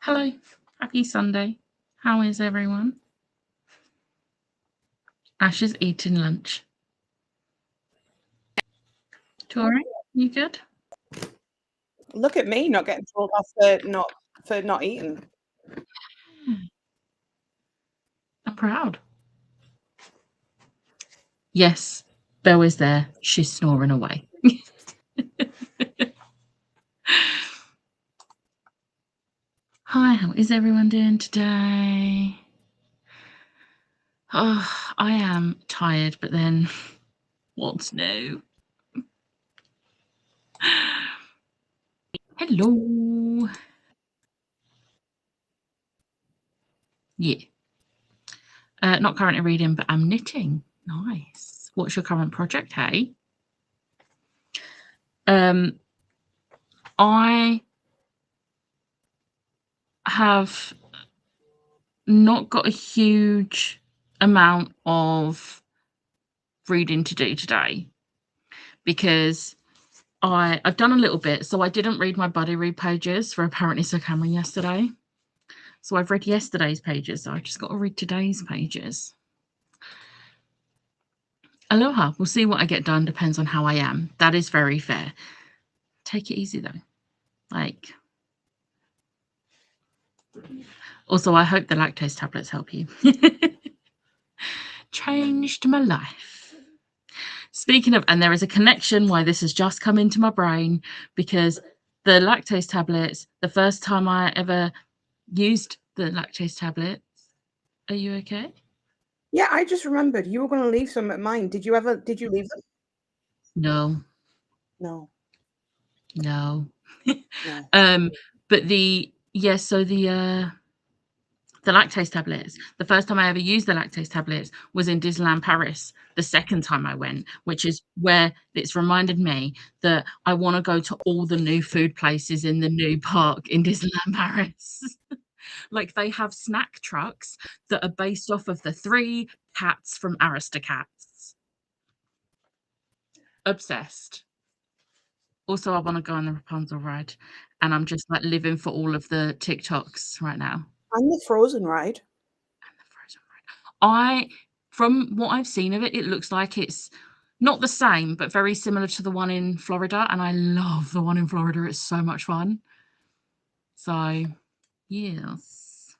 Hello, happy Sunday. How is everyone? Ash is eating lunch. Tori, you good? Look at me not getting told off for not eating. I'm proud. Yes, Belle is there. She's snoring away. Hi, how is everyone doing today? Oh, I am tired, but then what's new? Hello. Yeah. Not currently reading, but I'm knitting. Nice. What's your current project, hey? I have not got a huge amount of reading to do today because I've done a little bit. So I didn't read my buddy read pages for Apparently So Cameron yesterday. So I've read yesterday's pages. So I've just got to read today's pages. Aloha. We'll see what I get done. Depends on how I am. That is very fair. Take it easy though. Like, also, I hope the lactose tablets help you. Changed my life. Speaking of, and there is a connection why this has just come into my brain, because the lactose tablets, the first time I ever used the lactose tablets, are you okay? Yeah, I just remembered you were going to leave some at mine. Did you leave them? No. No. No. No. But the lactose tablets, the first time I ever used the lactose tablets was in Disneyland Paris, the second time I went, which is where it's reminded me that I want to go to all the new food places in the new park in Disneyland Paris. Like, they have snack trucks that are based off of the 3 cats from Aristocats. Obsessed. Also, I want to go on the Rapunzel ride, and I'm just like living for all of the TikToks right now. And the Frozen ride. From what I've seen of it, it looks like it's not the same, but very similar to the one in Florida, and I love the one in Florida. It's so much fun. So, yes.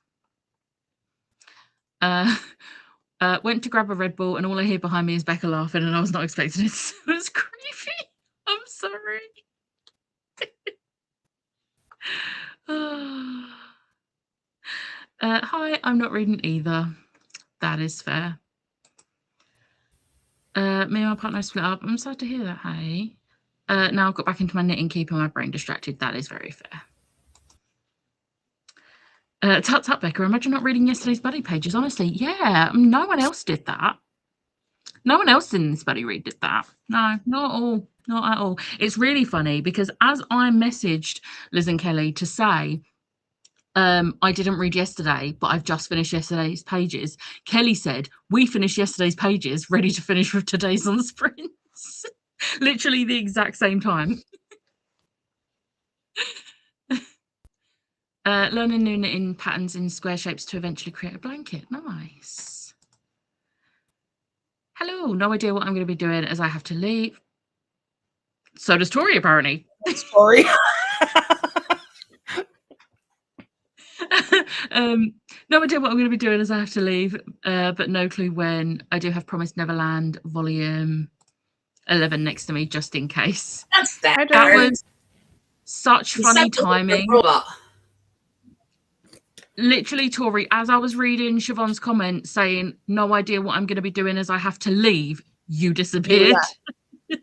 Went to grab a Red Bull, and all I hear behind me is Becca laughing, and I was not expecting it. It was creepy. I'm sorry. Hi, I'm not reading either. That is fair. Me and my partner split up. I'm sad to hear that, hey. Now I've got back into my knitting, keeping my brain distracted. That is very fair. Tut, Becca, imagine not reading yesterday's buddy pages. Honestly, yeah, no one else did that. No one else in this buddy read did that. No, not at all. Not at all. It's really funny because as I messaged Liz and Kelly to say, I didn't read yesterday, but I've just finished yesterday's pages, Kelly said, we finished yesterday's pages, ready to finish with today's on sprints. Literally the exact same time. Learning new knitting patterns in square shapes to eventually create a blanket. Nice. Hello. No idea what I'm going to be doing as I have to leave. So does Tori, apparently. Tori. No idea what I'm going to be doing as I have to leave, but no clue when. I do have Promised Neverland volume 11 next to me just in case. That's that. That was such funny timing. Literally, Tori, as I was reading Siobhan's comment saying, no idea what I'm going to be doing as I have to leave, you disappeared. Yeah.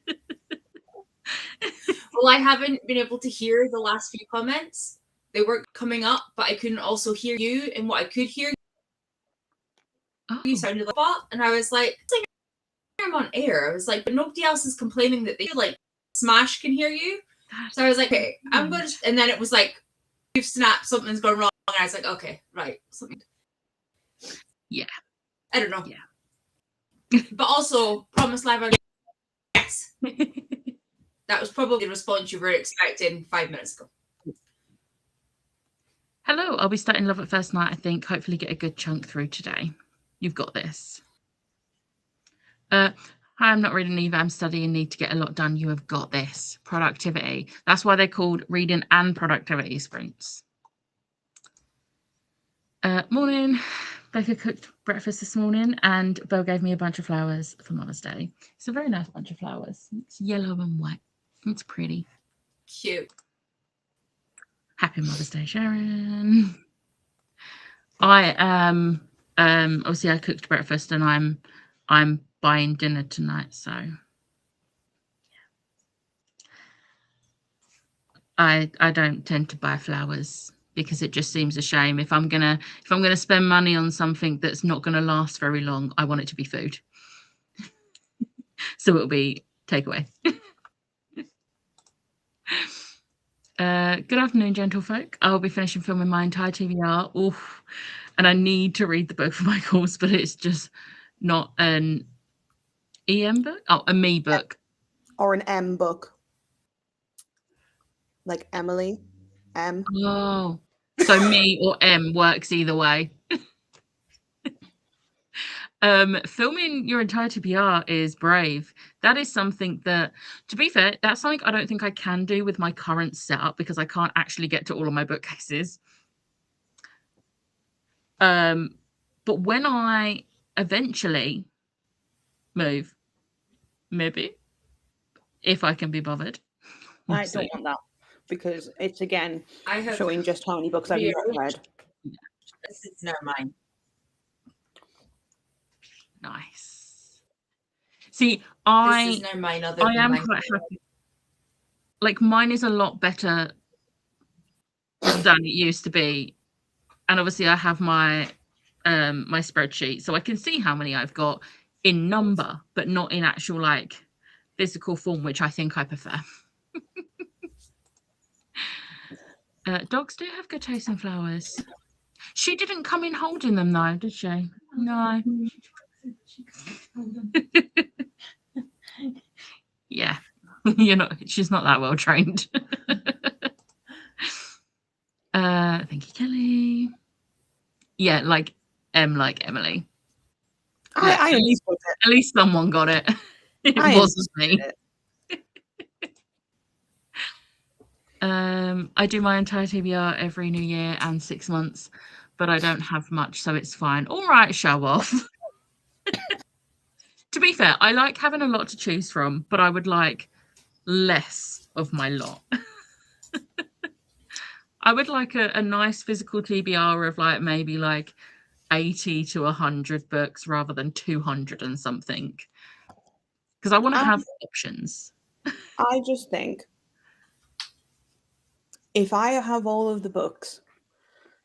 Well, I haven't been able to hear the last few comments. They weren't coming up, but I couldn't also hear you. And what I could hear, you sounded like a bot. And I was like, I'm on air. I was like, but nobody else is complaining that they like Smash can hear you. So I was like, okay, I'm going to, and then it was like, you've snapped, something's gone wrong. And I was like, okay, right. Something. Yeah. I don't know. Yeah. But also, Promise Live, yes. That was probably the response you were expecting 5 minutes ago. Hello, I'll be starting Love at First Night, I think. Hopefully get a good chunk through today. You've got this. Hi, I'm not reading either. I'm studying, need to get a lot done. You have got this. Productivity. That's why they're called reading and productivity sprints. Morning. Becca cooked breakfast this morning and Belle gave me a bunch of flowers for Mother's Day. It's a very nice bunch of flowers. It's yellow and white. It's pretty. Cute. Happy Mother's Day, Sharon. I obviously I cooked breakfast and I'm buying dinner tonight, so I don't tend to buy flowers because it just seems a shame. If I'm gonna spend money on something that's not gonna last very long, I want it to be food. So it'll be takeaway. Good afternoon, gentlefolk. I'll be finishing filming my entire TBR. Oof. And I need to read the book for my course, but it's just not an EM book. Oh, a me book. Or an M book. Like Emily. M. Oh. So me or M works either way. Filming your entire TBR is brave. That is something that, to be fair, that's something I don't think I can do with my current setup because I can't actually get to all of my bookcases. But when I eventually move, maybe, if I can be bothered. We'll I see. don't want that because it's again I have showing just how many books I've not read. this is never mind. Nice. See, This I is never mine other than am mine. quite happy. Like mine is a lot better than it used to be, and obviously I have my my spreadsheet, so I can see how many I've got in number, but not in actual like physical form, which I think I prefer. Dogs do have good taste in flowers. She didn't come in holding them though, did she? No. Yeah. She's not that well trained. Thank you, Kelly. Yeah, like Emily. I at least someone got it. It wasn't me. I do my entire TBR every New Year and 6 months, but I don't have much, so it's fine. All right, show off. To be fair, I like having a lot to choose from, but I would like less of my lot. I would like a nice physical TBR of like maybe like 80 to 100 books rather than 200 and something. Because I want to have options. I just think if I have all of the books,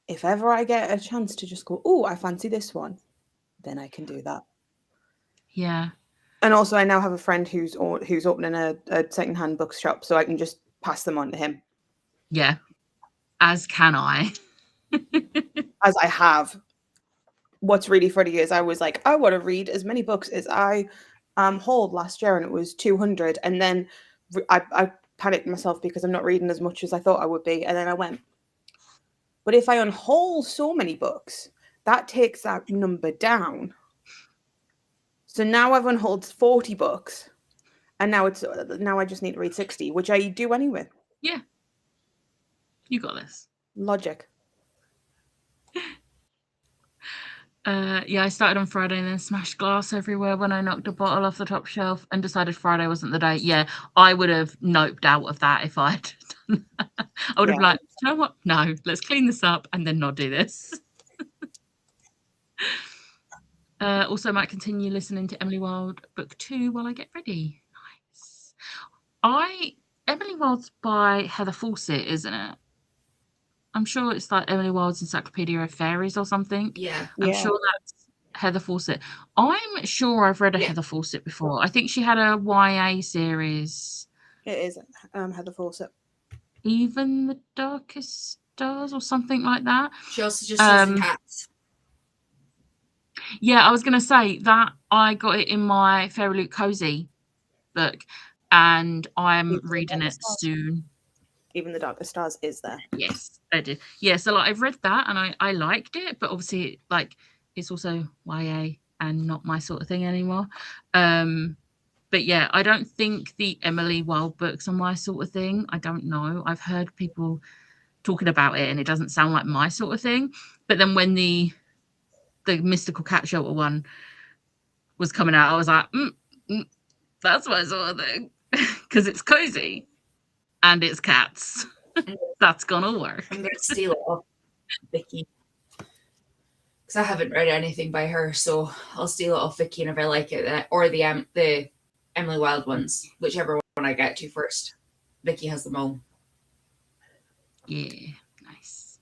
if ever I get a chance to just go, oh, I fancy this one, then I can do that. Yeah. And also, I now have a friend who's opening a secondhand bookshop, so I can just pass them on to him. Yeah. As can I. As I have. What's really funny is I was like, I want to read as many books as I hauled last year, and it was 200. And then I panicked myself because I'm not reading as much as I thought I would be. And then I went, but if I unhaul so many books, that takes that number down. So now I've unhauled 40 books, and now I just need to read 60, which I do anyway. Yeah. You got this. Logic. Yeah, I started on Friday and then smashed glass everywhere when I knocked a bottle off the top shelf and decided Friday wasn't the day. Yeah, I would have noped out of that if I'd done that. I would have like, you know what? No, let's clean this up and then not do this. Also, might continue listening to Emily Wilde book 2 while I get ready. Nice. Emily Wilde's by Heather Fawcett, isn't it? I'm sure it's like Emily Wilde's Encyclopedia of Fairies or something. Yeah. I'm sure that's Heather Fawcett. I'm sure I've read a Heather Fawcett before. I think she had a YA series. It is Heather Fawcett. Even the Darkest Stars or something like that. She also just has the cats. Yeah, I was going to say that I got it in my Fairy Loot Cozy book and I'm reading it soon. Even the Darkest Stars is there. Yes. I did. Yeah, so like I've read that and I liked it, but obviously like it's also YA and not my sort of thing anymore. But yeah, I don't think the Emily Wilde books are my sort of thing. I don't know. I've heard people talking about it and it doesn't sound like my sort of thing. But then when the Mystical Cat Shelter one was coming out, I was like, that's my sort of thing. Because it's cozy and it's cats. That's gonna work. I'm going to steal it off Vicky. Because I haven't read anything by her, so I'll steal it off Vicky, and if I like it, or the Emily Wilde ones, whichever one I get to first. Vicky has them all. Yeah, nice.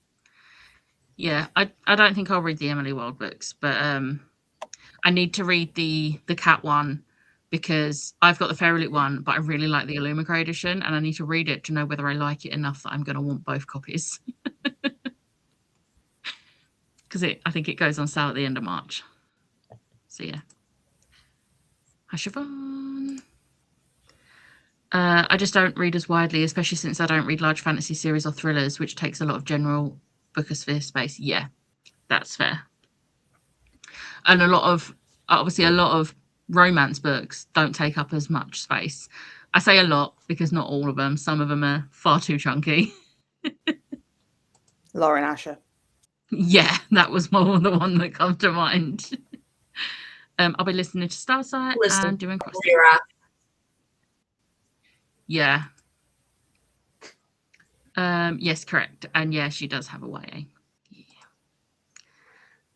Yeah, I don't think I'll read the Emily Wilde books, but I need to read the cat one because I've got the Fairy one, but I really like the Illumicray edition, and I need to read it to know whether I like it enough that I'm going to want both copies. Because I think it goes on sale at the end of March. So yeah. Hi, Siobhan. I just don't read as widely, especially since I don't read large fantasy series or thrillers, which takes a lot of general bookosphere space. Yeah, that's fair. And a lot of romance books don't take up as much space. I say a lot because not all of them. Some of them are far too chunky. Lauren Asher. Yeah, that was more the one that comes to mind. I'll be listening to Starsight and doing cross. Yeah. Yes, correct. And yeah, she does have a YA.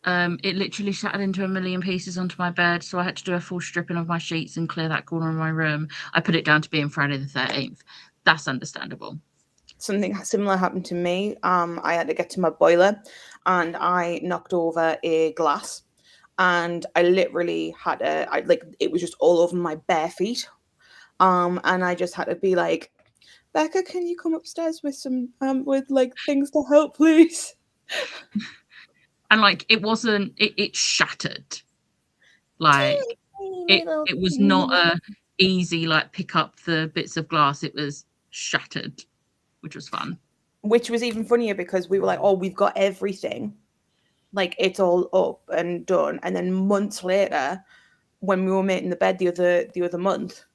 Yeah. It literally shattered into a million pieces onto my bed, so I had to do a full stripping of my sheets and clear that corner of my room. I put it down to being Friday the 13th. That's understandable. Something similar happened to me. I had to get to my boiler and I knocked over a glass and I literally had it was just all over my bare feet. And I just had to be like, Becca, can you come upstairs with some with like things to help, please? And like it shattered. Like it was not a easy like pick up the bits of glass. It was shattered, which was fun. Which was even funnier because we were like, oh, we've got everything. Like it's all up and done. And then months later, when we were making the bed the other month,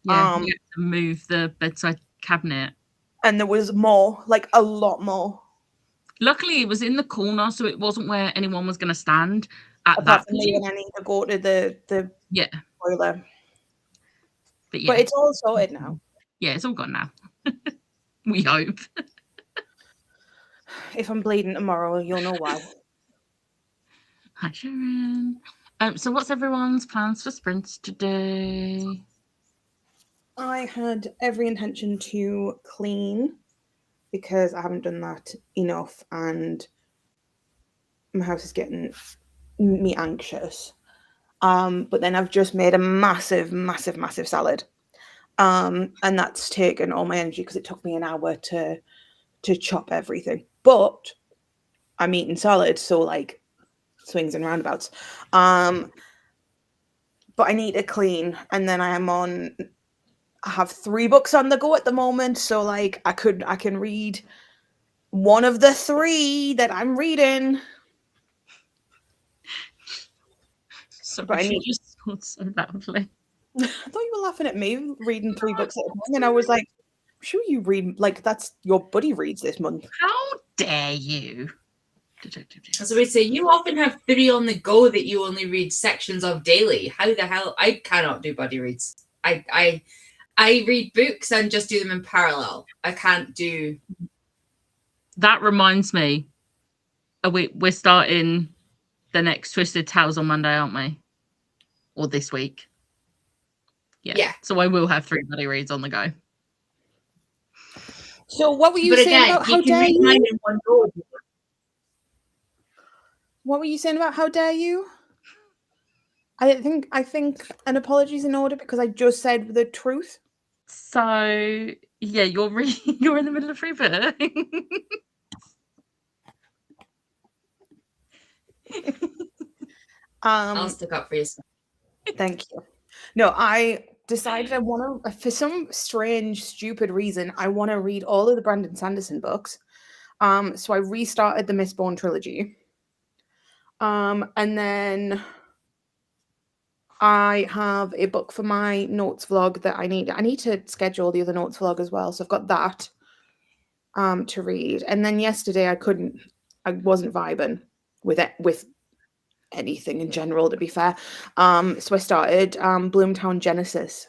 you had to move the bedside cabinet. And there was more, like a lot more. Luckily, it was in the corner, so it wasn't where anyone was going to stand at Apart that from me when I need to go to the boiler. But yeah. But it's all sorted now. Yeah, it's all gone now. We hope. If I'm bleeding tomorrow, you'll know why. Hi, Sharon. So what's everyone's plans for sprints today? I had every intention to clean because I haven't done that enough and my house is getting me anxious. But then I've just made a massive salad. And that's taken all my energy because it took me an hour to chop everything. But I'm eating salad, so like swings and roundabouts. But I need to clean, and then I have 3 books on the go at the moment, so like I can read one of the 3 that I'm reading. So but I just thought so loudly. I thought you were laughing at me reading 3 books at a time, and I was like, I'm sure you read, like that's your buddy reads this month. How dare you? As we say, you often have 3 on the go that you only read sections of daily. How the hell? I cannot do buddy reads. I read books and just do them in parallel. I can't do. That reminds me. We're starting the next Twisted Tales on Monday, aren't we? Or this week. Yeah. So I will have 3 buddy reads on the go. So what were you saying about how dare you? In one go. What were you saying about how dare you? I think an apology's in order because I just said the truth. So yeah, you're in the middle of free book. I'll stick up for you. Thank you. No, I decided I want to, for some strange, stupid reason, I want to read all of the Brandon Sanderson books. So I restarted the Mistborn trilogy. And then I have a book for my notes vlog that I need to schedule the other notes vlog as well. So I've got that to read. And then yesterday I wasn't vibing with anything in general, to be fair. So I started Bloomtown Genesis,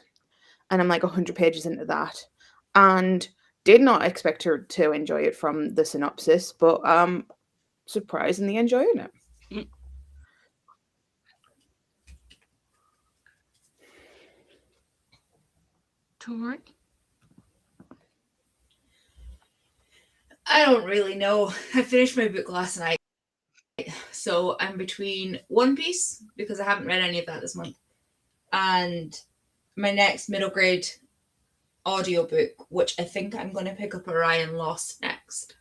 and I'm like 100 pages into that, and did not expect her to enjoy it from the synopsis, but surprisingly enjoying it. Tori? I don't really know. I finished my book last night. So I'm between One Piece, because I haven't read any of that this month, and my next middle grade audiobook, which I think I'm going to pick up Orion Lost next.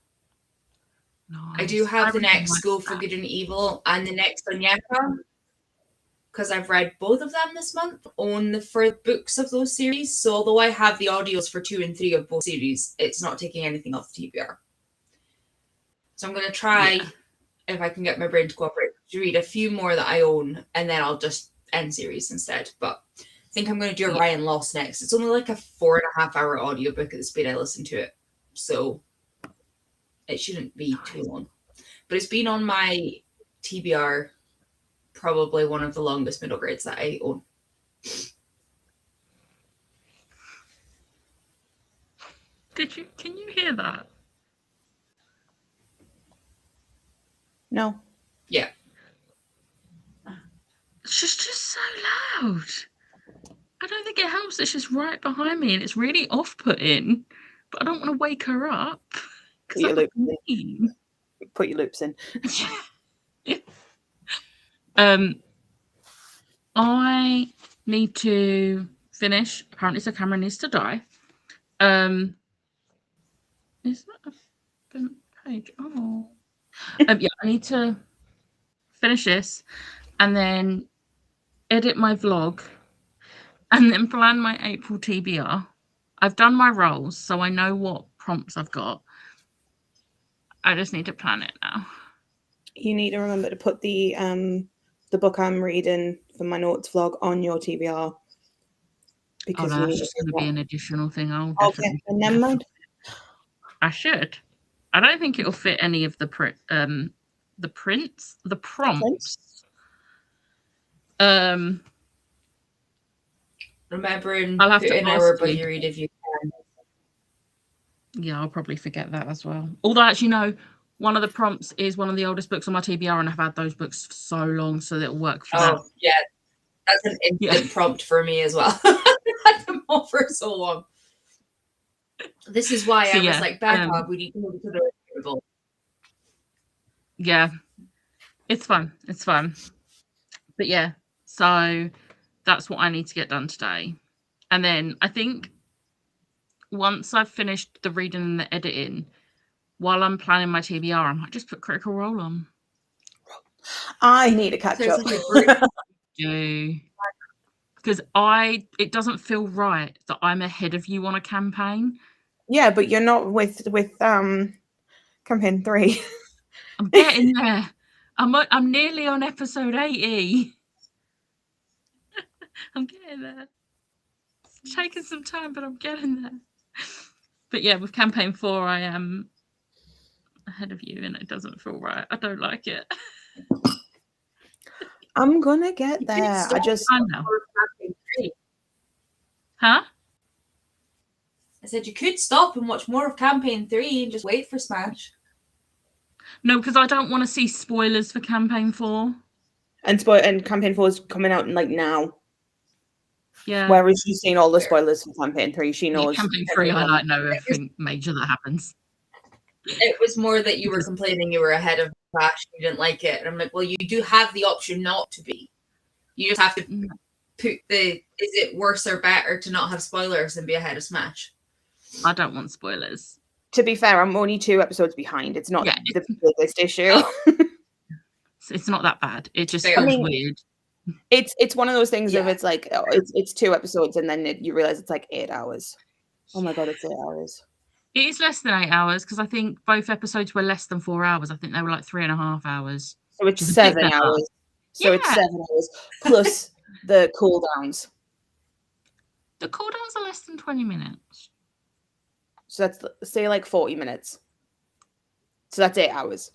Nice. I do have the really next like School for that. Good and Evil and the next Onyeka, because I've read both of them this month, own the first books of those series. So although I have the audios for 2 and 3 of both series, it's not taking anything off the TBR. So I'm going to try, if I can get my brain to cooperate, to read a few more that I own, and then I'll just end series instead. But I think I'm going to do Orion Lost next. It's only like a 4.5 hour audiobook at the speed I listen to it. So it shouldn't be too long. But it's been on my TBR, probably one of the longest middle grades that I own. Can you hear that? No. Yeah. It's just so loud. I don't think it helps. It's just right behind me, and it's really off-putting. But I don't want to wake her up. Put your loops in. Mean. Put your loops in. I need to finish. Apparently, so Cameron needs to die. Is that a different page? Oh. Yeah, I need to finish this and then edit my vlog and then plan my April TBR. I've done my roles, so I know what prompts I've got. I just need to plan it now. You need to remember to put the book I'm reading for my notes vlog on your TBR. Because that's just going to be an additional thing. I'll definitely. Okay, never mind. I should. I don't think it'll fit any of the prompts. Remembering I'll have to in our buddy read if you can. Yeah, I'll probably forget that as well. Although, actually, no, one of the prompts is one of the oldest books on my TBR, and I've had those books for so long, so it'll work for them. Yeah, that's an instant prompt for me as well. I've had them all for so long. This is why I was like, back up, we need to move to the table. Yeah, it's fun. It's fun. But yeah, so that's what I need to get done today. And then I think once I've finished the reading and the editing, while I'm planning my TBR, I might just put Critical Role on. I need to catch up. Because it doesn't feel right that I'm ahead of you on a campaign. Yeah, but you're not with campaign 3. I'm getting there. I'm nearly on episode 80. I'm getting there. It's taking some time, but I'm getting there. But yeah, with campaign 4, I am ahead of you, and it doesn't feel right. I don't like it. I'm gonna get there. I know. Huh? I said you could stop and watch more of campaign 3 and just wait for Smash. No, because I don't want to see spoilers for campaign 4. And campaign 4 is coming out now. Yeah. Whereas she's seen all the spoilers for campaign 3, she knows. Campaign 3, I know everything major that happens. It was more that you were complaining you were ahead of Smash, you didn't like it, and I'm like, well, you do have the option not to be. You just have to put is it worse or better to not have spoilers and be ahead of Smash? I don't want spoilers. To be fair, I'm only 2 episodes behind. It's not the biggest issue. It's not that bad. It just feels weird. It's one of those things of it's like it's 2 episodes and then you realize it's like 8 hours. Oh my god, it's 8 hours. It is less than 8 hours because I think both episodes were less than 4 hours. I think they were like 3.5 hours. So it's Which is a bit 7 better. hours. So it's Yeah. 7 hours plus the cooldowns. The cooldowns are less than 20 minutes. So that's say like 40 minutes. So that's 8 hours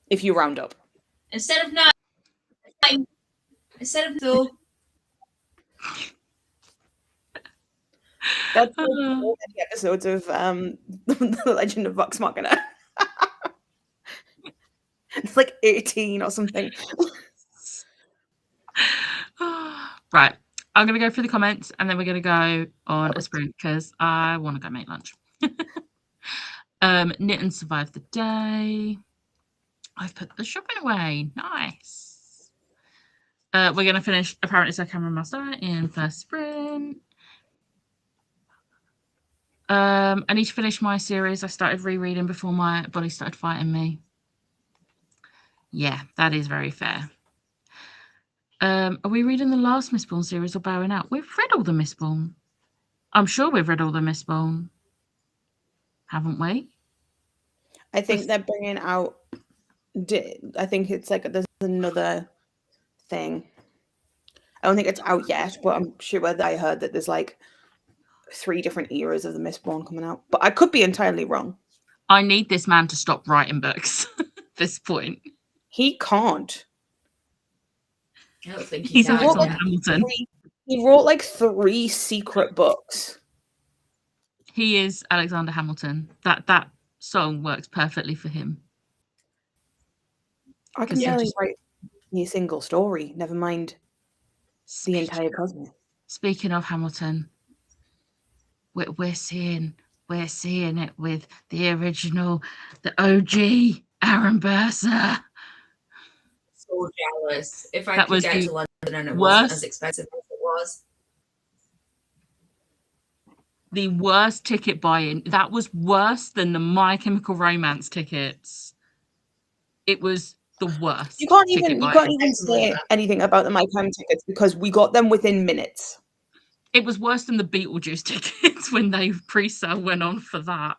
if you round up. Instead of 9, so That's like so many episodes of The Legend of Vox Machina. It's like 18 or something. Right. I'm going to go through the comments and then we're going to go on a sprint because I want to go make lunch. Knit survived the day. I've put the shopping away. Nice. We're going to finish Apparently So Cameron Master in first sprint. I need to finish my series. I started rereading before my body started fighting me. Yeah, that is very fair. Are we reading the last Mistborn series or bowing out? We've read all the Mistborn. I'm sure we've read all the Mistborn. Haven't we? I think they're bringing out. I think it's like there's another thing. I don't think it's out yet, but I'm sure that I heard that there's like 3 different eras of the Mistborn coming out. But I could be entirely wrong. I need this man to stop writing books at this point. He can't. I don't think He's can. Alexander Hamilton. He wrote like 3 secret books. He is Alexander Hamilton. That song works perfectly for him. I can barely write a single story, never mind the entire cosmos. Speaking of Hamilton, we're seeing it with the original, the OG Aaron Burser. So jealous. If I That could was get the to London and it worst- wasn't as expensive as it was. The worst ticket buy-in. That was worse than the My Chemical Romance tickets. It was the worst. You can't even say anything about the My Chem tickets because we got them within minutes. It was worse than the Beetlejuice tickets when they pre-sale went on for that.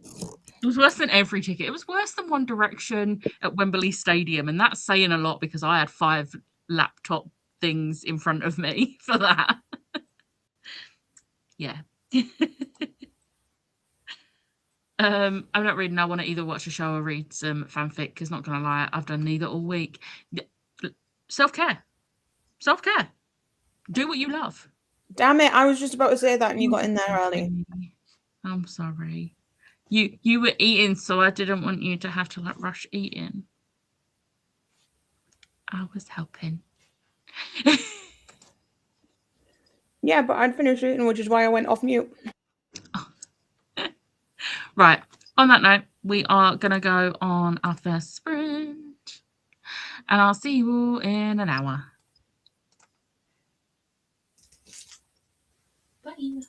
It was worse than every ticket. It was worse than One Direction at Wembley Stadium, and that's saying a lot because I had 5 laptop things in front of me for that. Yeah. I'm not reading. I want to either watch a show or read some fanfic because, not gonna lie, I've done neither all week. Self-care. Do what you love. Damn it, I was just about to say that and you got in there early. I'm sorry. You were eating, so I didn't want you to have to like rush eating. I was helping. Yeah, but I'd finished eating, which is why I went off mute. Right. On that note, we are gonna go on our first sprint, and I'll see you all in an hour. Bye.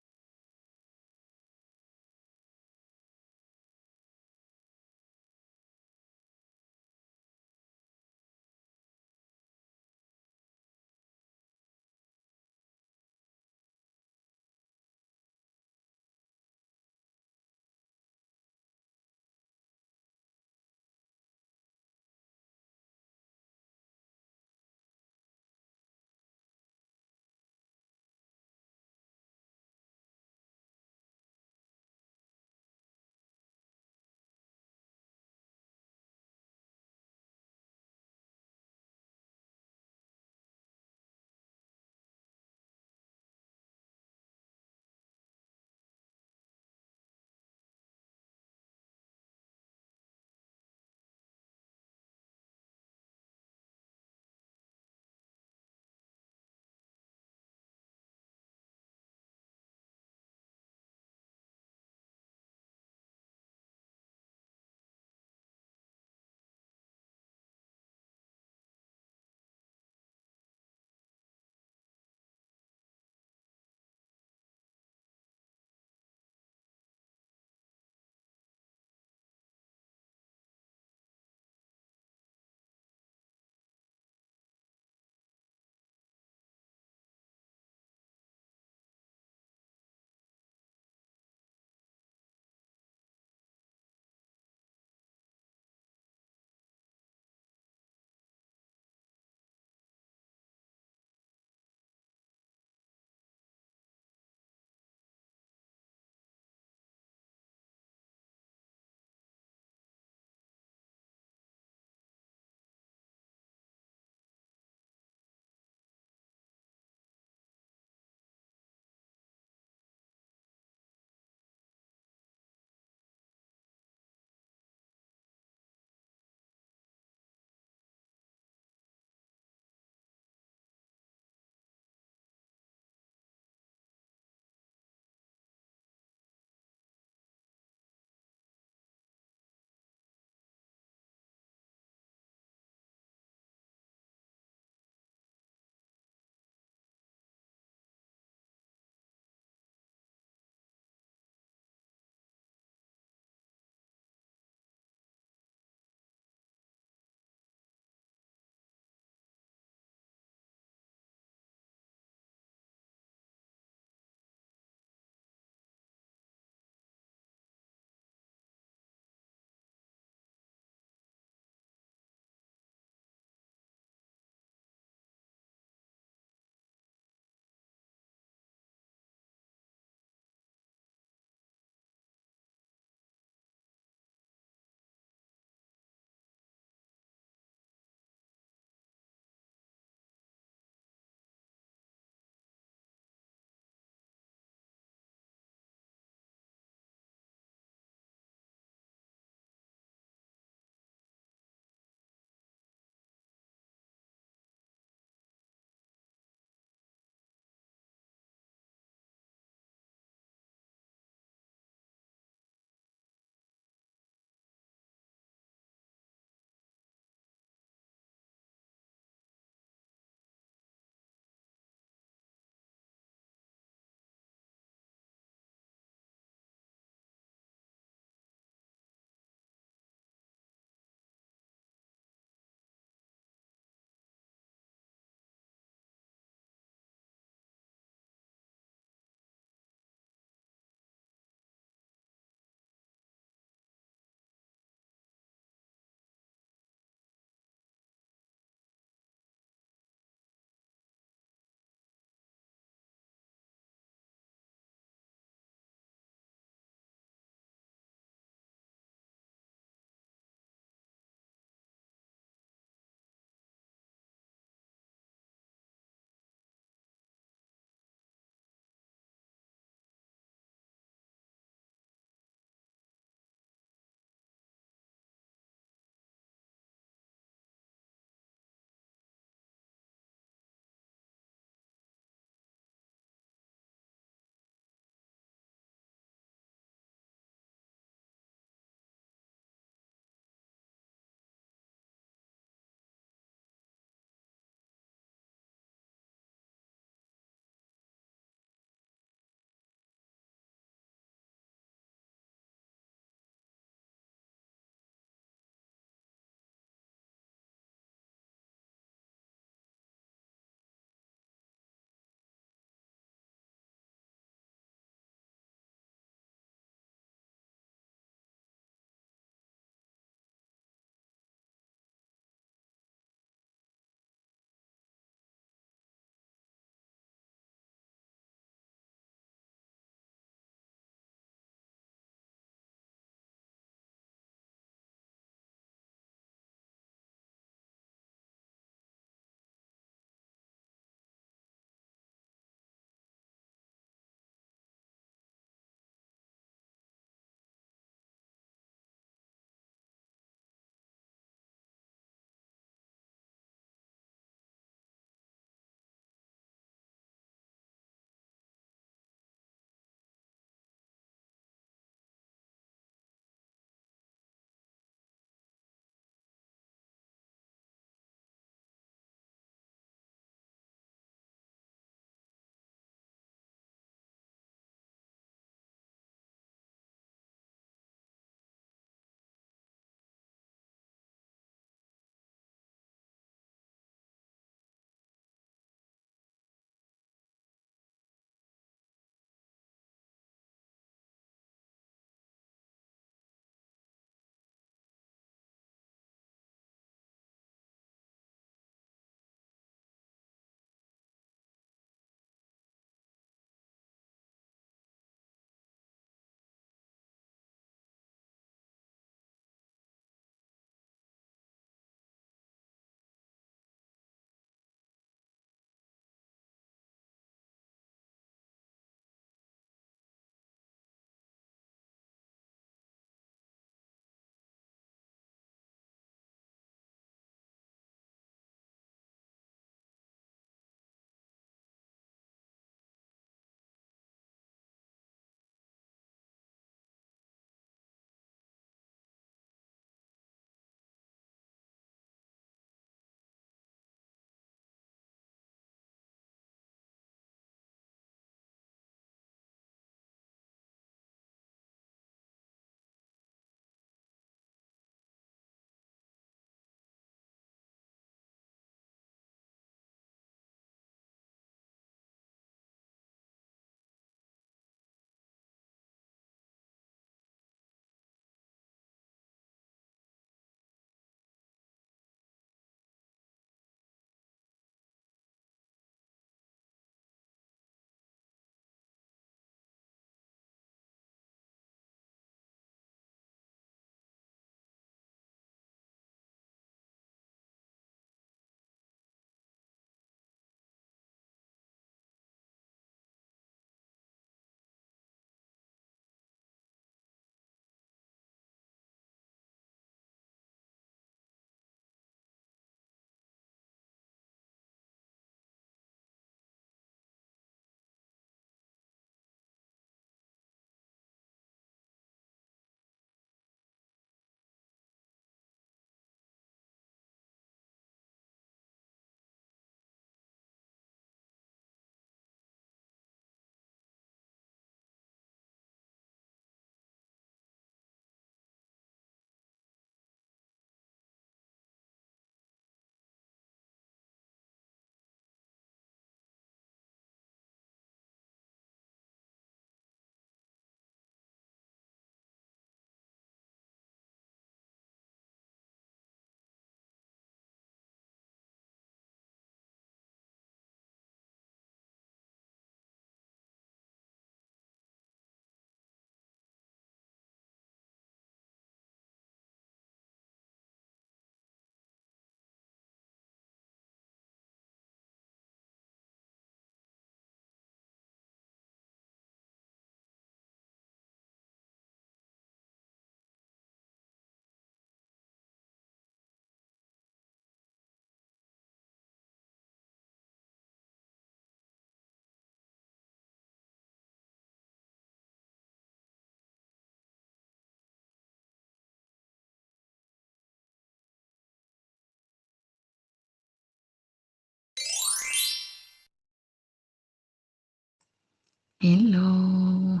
Hello.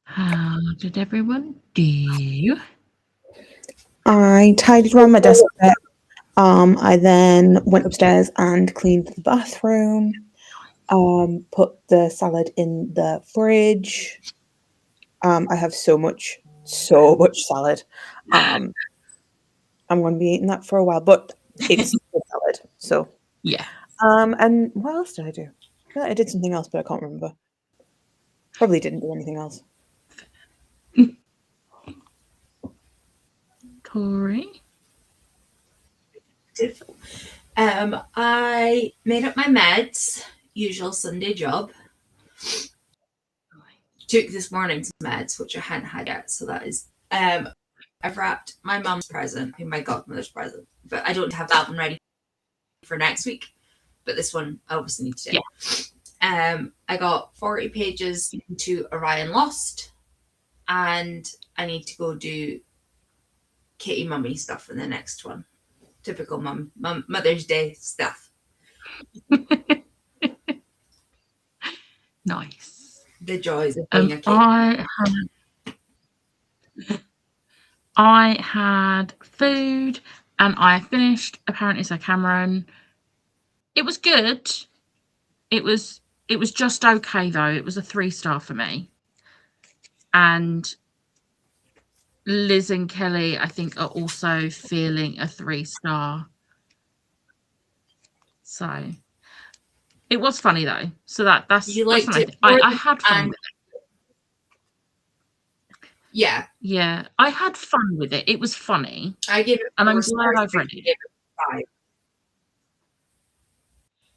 How did everyone do? I tidied around my desk a bit. I then went upstairs and cleaned the bathroom. Put the salad in the fridge. I have so much salad. I'm going to be eating that for a while, but it's good salad. So, Yeah. and what else did I do? I did something else, but I can't remember. Probably didn't do anything else. Tori? I made up my meds, usual Sunday job. Took this morning's meds, which I hadn't had yet, so that is I've wrapped my mum's present, my godmother's present, but I don't have that one ready for next week. But this one I obviously need to do. Yeah. I got 40 pages into Orion Lost, and I need to go do Kitty Mummy stuff in the next one. Typical Mother's Day stuff. Nice. The joys of being a kid. I had food and I finished Apparently So Cameron. It was good. It was just okay though. It was a 3-star for me. And Liz and Kelly, I think, are also feeling a 3-star. So it was funny though. So that's you liked that's it. I had fun with it. Yeah. Yeah. I had fun with it. It was funny. I gave it, and I'm glad I've read it. 5.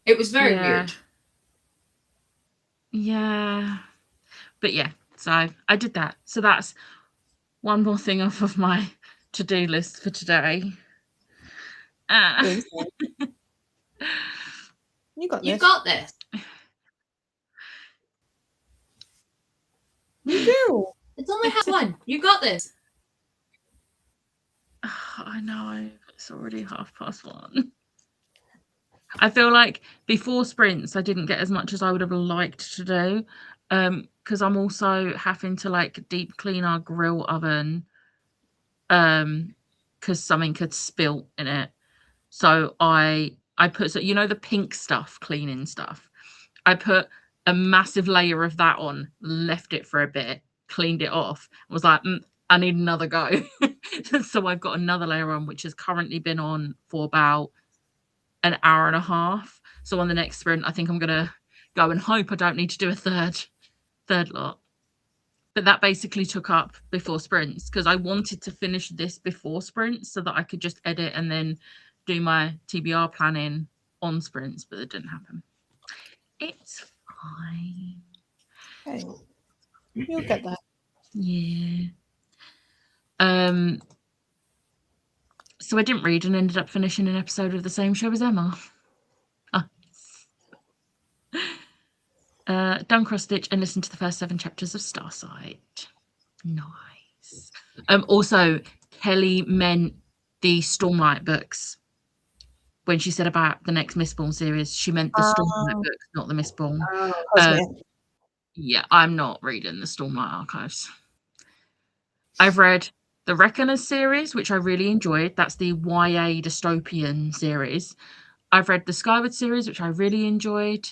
It was very weird. Yeah. But yeah, so I did that. So that's one more thing off of my to-do list for today. You got this. You got this. You do. It's only half one. You got this. I know. It's already 1:30. I feel like before sprints, I didn't get as much as I would have liked to do. Because I'm also having to like deep clean our grill oven. Because something had spilt in it. So I put, so you know, the pink stuff, cleaning stuff. I put a massive layer of that on, left it for a bit, cleaned it off, was like, I need another go. So I've got another layer on, which has currently been on for about an hour and a half. So on the next sprint, I think I'm gonna go and hope I don't need to do a third lot. But that basically took up before sprints because I wanted to finish this before sprints so that I could just edit and then do my TBR planning on sprints, but it didn't happen. It's fine. Okay. You'll get that. Yeah. So I didn't read and ended up finishing an episode of the same show as Emma. Done cross stitch and listened to the first 7 chapters of Starsight. Nice. Also, Kelly meant the Stormlight books. When she said about the next Mistborn series, she meant the Stormlight books, not the Mistborn. Yeah, I'm not reading the Stormlight Archives. I've read the Reckoners series, which I really enjoyed. That's the YA dystopian series. I've read the Skyward series, which I really enjoyed.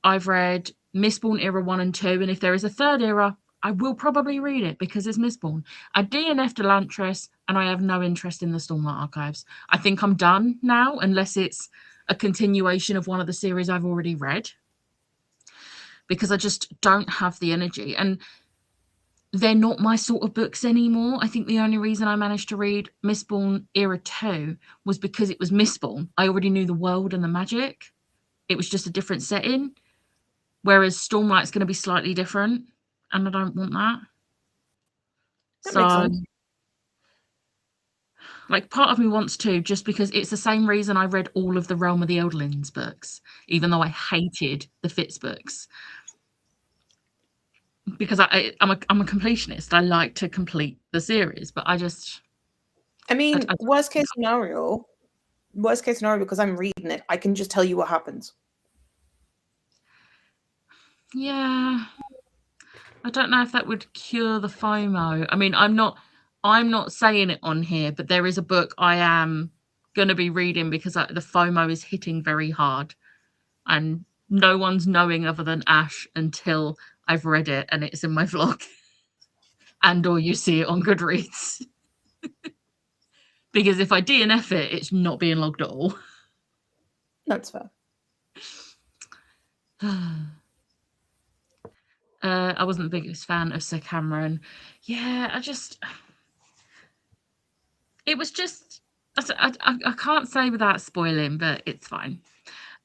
I've read Mistborn Era 1 and 2, and if there is a third era, I will probably read it because it's Mistborn. I DNF'd Elantris, and I have no interest in the Stormlight Archives. I think I'm done now, unless it's a continuation of one of the series I've already read, because I just don't have the energy. And they're not my sort of books anymore. I think the only reason I managed to read Mistborn Era 2 was because it was Mistborn. I already knew the world and the magic. It was just a different setting. Whereas Stormlight's going to be slightly different, and I don't want that. That makes sense. Like, part of me wants to, just because it's the same reason I read all of the Realm of the Elderlings books, even though I hated the Fitz books. Because I'm a completionist. I like to complete the series, but I just... I mean, worst case scenario, because I'm reading it, I can just tell you what happens. Yeah. I don't know if that would cure the FOMO. I mean, I'm not saying it on here, but there is a book I am going to be reading because the FOMO is hitting very hard, and no one's knowing other than Ash until I've read it and it's in my vlog, and or you see it on Goodreads. Because if I DNF it, it's not being logged at all. That's fair. I wasn't the biggest fan of Sir Cameron. Yeah, it was just, I can't say without spoiling, but it's fine.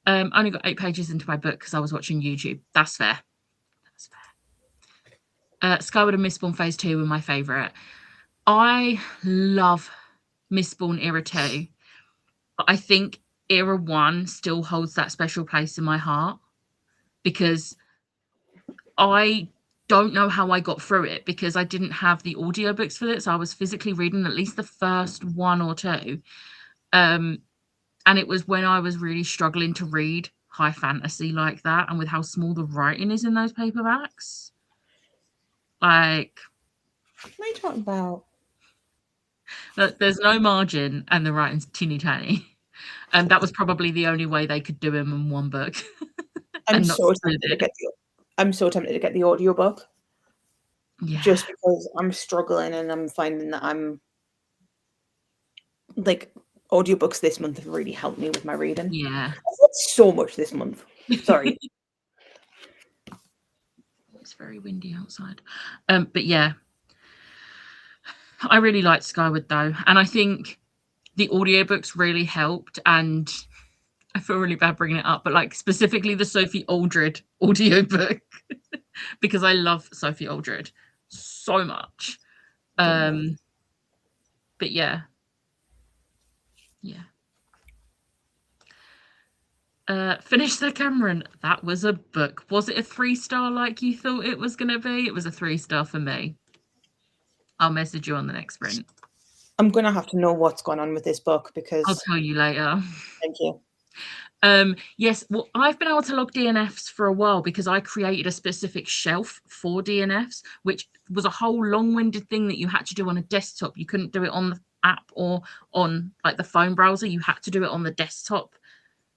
I only got 8 pages into my book because I was watching YouTube. That's fair. That's fair. Skyward and Mistborn Phase 2 were my favourite. I love Mistborn Era 2, but I think Era 1 still holds that special place in my heart because I don't know how I got through it because I didn't have the audiobooks for it. So I was physically reading at least the first 1 or 2. And it was when I was really struggling to read high fantasy like that, and with how small the writing is in those paperbacks. Like, What are you talking about? there's no margin and the writing's teeny tiny. And that was probably the only way they could do them in one book. I'm so tempted to get the audiobook. Yeah. Just because I'm struggling and I'm finding that I'm like, audiobooks this month have really helped me with my reading. Yeah. I've read so much this month. Sorry. It's very windy outside. But yeah. I really liked Skyward though. And I think the audiobooks really helped. And I feel really bad bringing it up, but like specifically the Sophie Aldred audiobook because I love Sophie Aldred so much. But yeah. Finish Sir Cameron. That was a book. Was it a 3-star like you thought it was going to be? It was a 3-star for me. I'll message you on the next print. I'm going to have to know what's going on with this book because... I'll tell you later. Thank you. Yes, well, I've been able to log DNFs for a while because I created a specific shelf for DNFs, which was a whole long-winded thing that you had to do on a desktop. You couldn't do it on the app or on like the phone browser. You had to do it on the desktop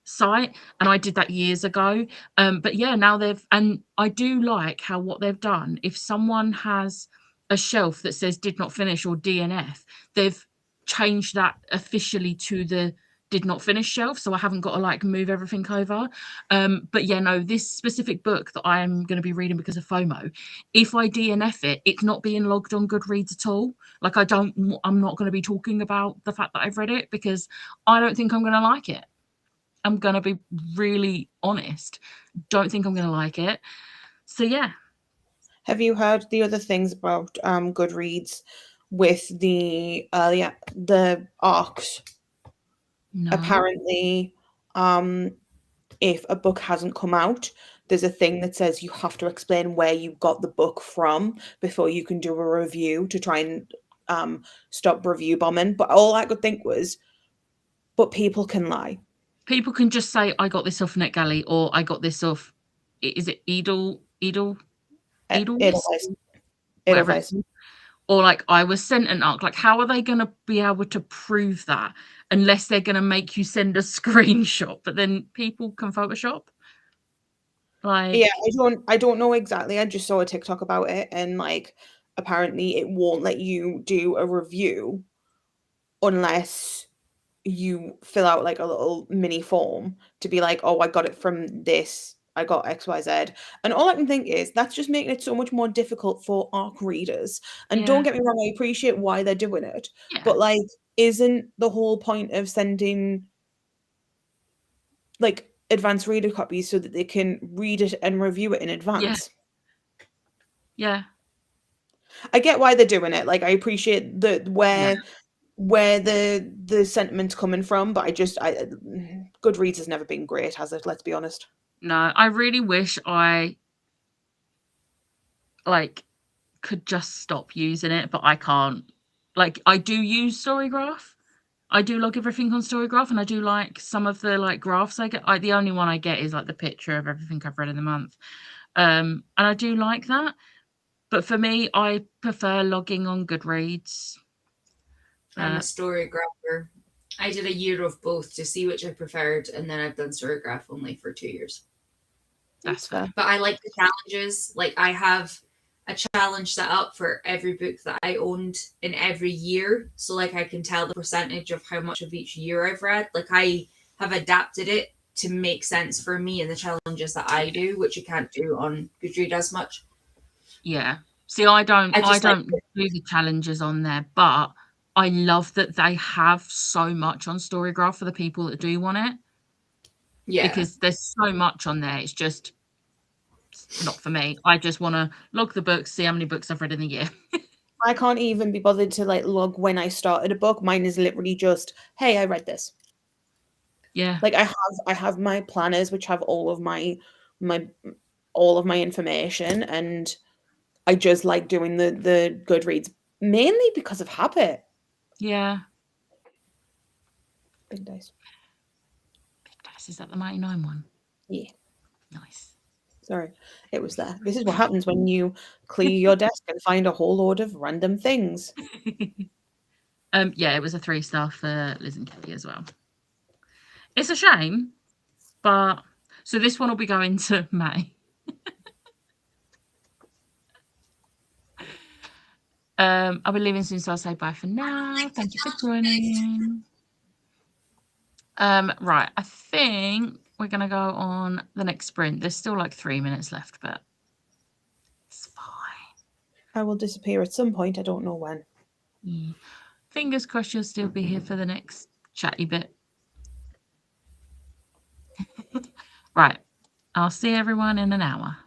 site, and I did that years ago. But yeah, now and I do like how what they've done, if someone has a shelf that says did not finish or DNF, they've changed that officially to the did not finish shelf, so I haven't got to like move everything over. But yeah, no, this specific book that I am going to be reading because of FOMO, if I DNF it, it's not being logged on Goodreads at all. Like I'm not going to be talking about the fact that I've read it because I don't think I'm going to like it. I'm going to be really honest. Don't think I'm going to like it. So yeah. Have you heard the other things about Goodreads with the arcs? No. Apparently, if a book hasn't come out, there's a thing that says you have to explain where you got the book from before you can do a review to try and stop review bombing. But all I could think was, but people can lie. People can just say, I got this off NetGalley, or I got this off, is it Edelweiss? Or like, I was sent an arc. Like, how are they going to be able to prove that unless they're going to make you send a screenshot? But then people can Photoshop. Like, yeah, I don't know exactly. I just saw a TikTok about it, and like, apparently it won't let you do a review unless you fill out like a little mini form to be like, oh, I got it from this, I got XYZ. And all I can think is that's just making it so much more difficult for ARC readers. And don't get me wrong, I appreciate why they're doing it. Yeah. But like, isn't the whole point of sending like advanced reader copies so that they can read it and review it in advance? Yeah. I get why they're doing it. Like, I appreciate where the sentiment's coming from, but Goodreads has never been great, has it? Let's be honest. No, I really wish I like could just stop using it, but I can't. Like, I do use Storygraph. I do log everything on Storygraph, and I do like some of the like graphs I get. The only one I get is like the picture of everything I've read in the month. And I do like that. But for me, I prefer logging on Goodreads. I'm a Storygrapher. I did a year of both to see which I preferred, and then I've done Storygraph only for 2 years. That's fair. But I like the challenges. Like I have a challenge set up for every book that I owned in every year. So like I can tell the percentage of how much of each year I've read. Like I have adapted it to make sense for me and the challenges that I do, which you can't do on Goodreads as much. Yeah. See, I don't I just like do the challenges on there, but I love that they have so much on Storygraph for the people that do want it, Yeah. because there's so much on there. It's just not for me. I just want to log the books, see how many books I've read in the year. I can't even be bothered to like log when I started a book. Mine is literally just, hey, I read this. Yeah. Like I have my planners which have all of my all of my information, and I just like doing the Goodreads mainly because of habit. Yeah. Big dice. Big Dice, is that the 99 one? Yeah. Nice. Sorry, it was there. This is what happens when you clear your desk and find a whole load of random things. Yeah, it was a 3-star for Liz and Kelly as well. It's a shame, but so this one will be going to May. I'll be leaving soon, so I'll say bye for now. Thank you for joining. Right, I think we're gonna go on the next sprint. There's still like 3 minutes left, but it's fine. I will disappear at some point. I don't know when. Yeah. Fingers crossed you'll still be here for the next chatty bit. Right, I'll see everyone in an hour.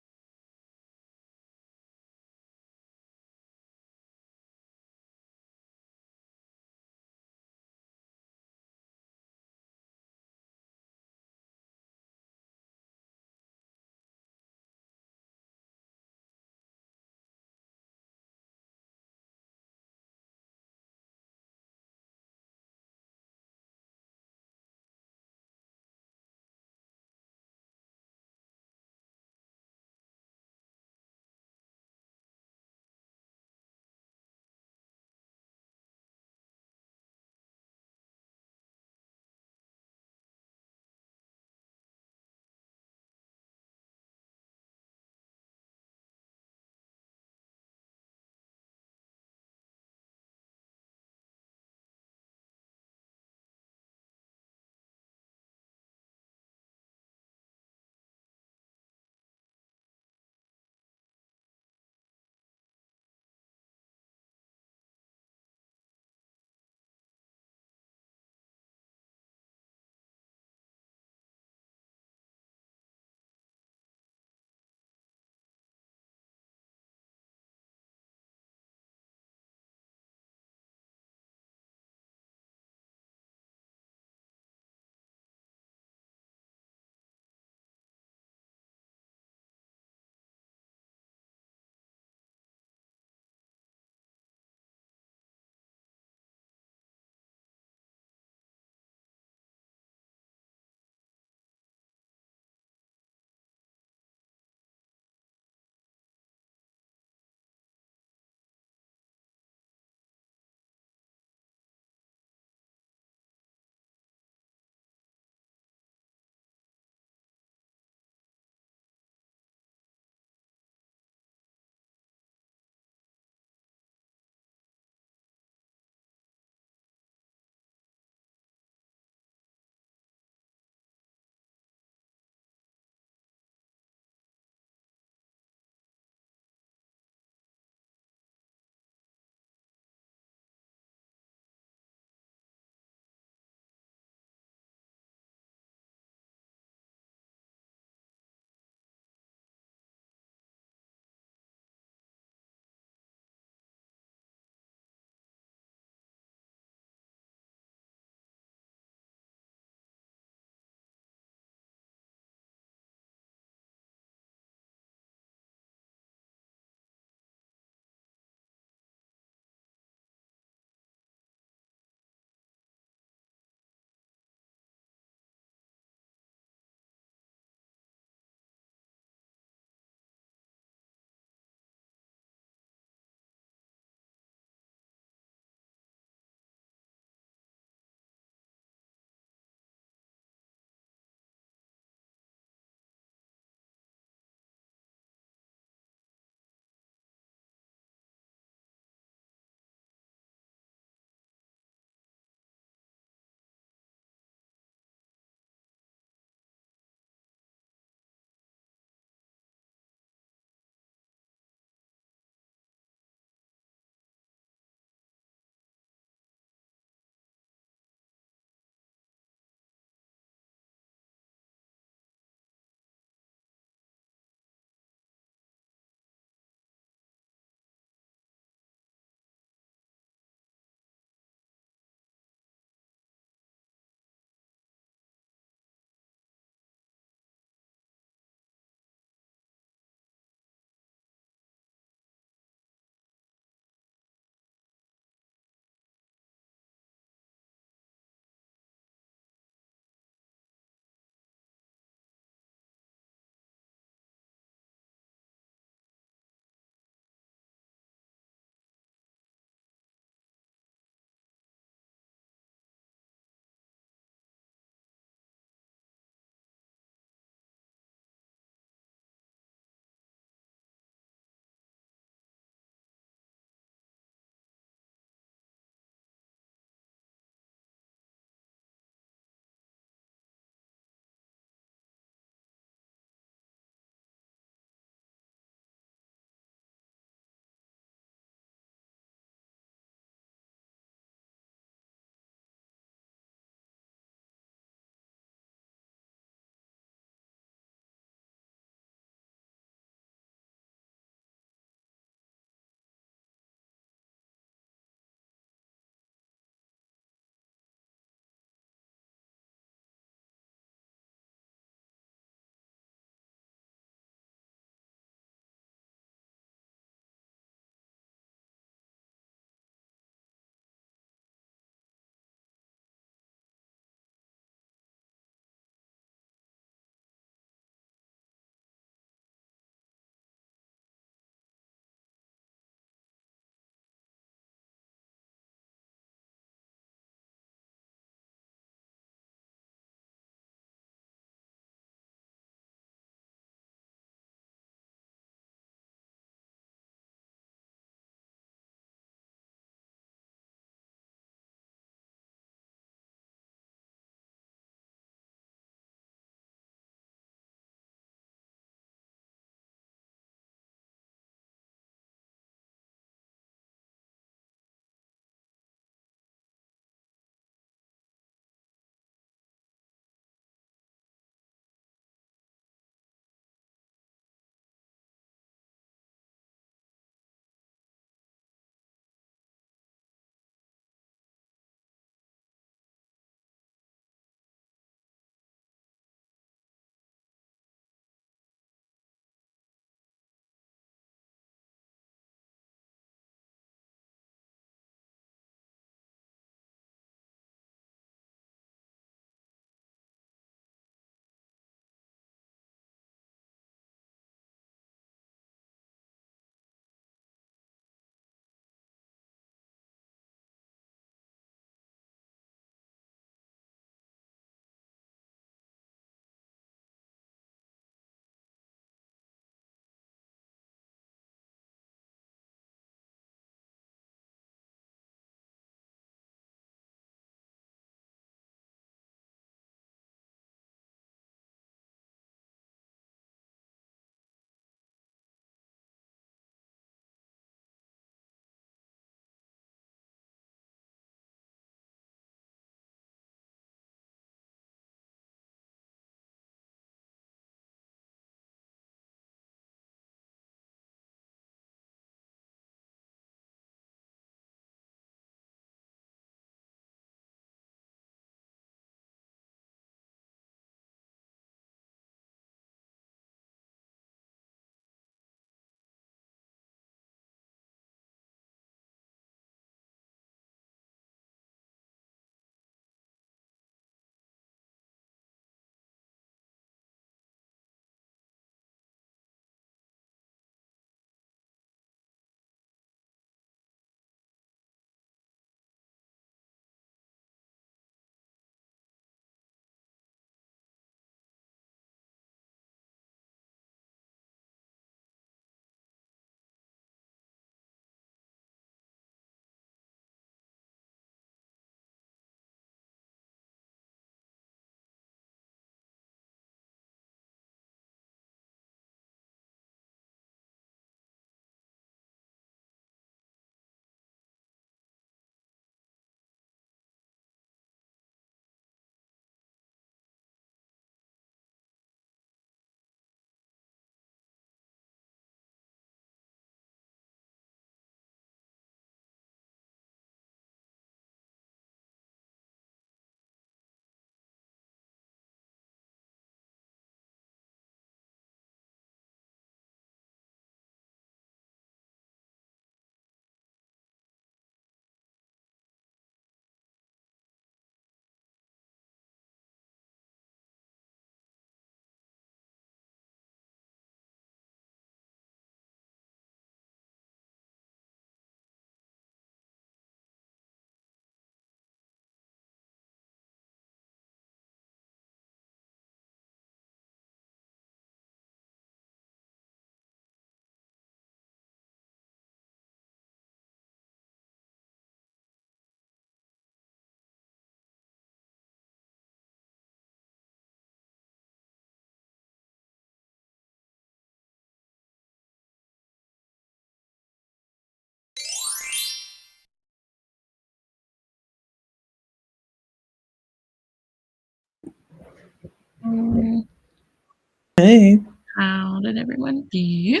Hey, How did everyone do?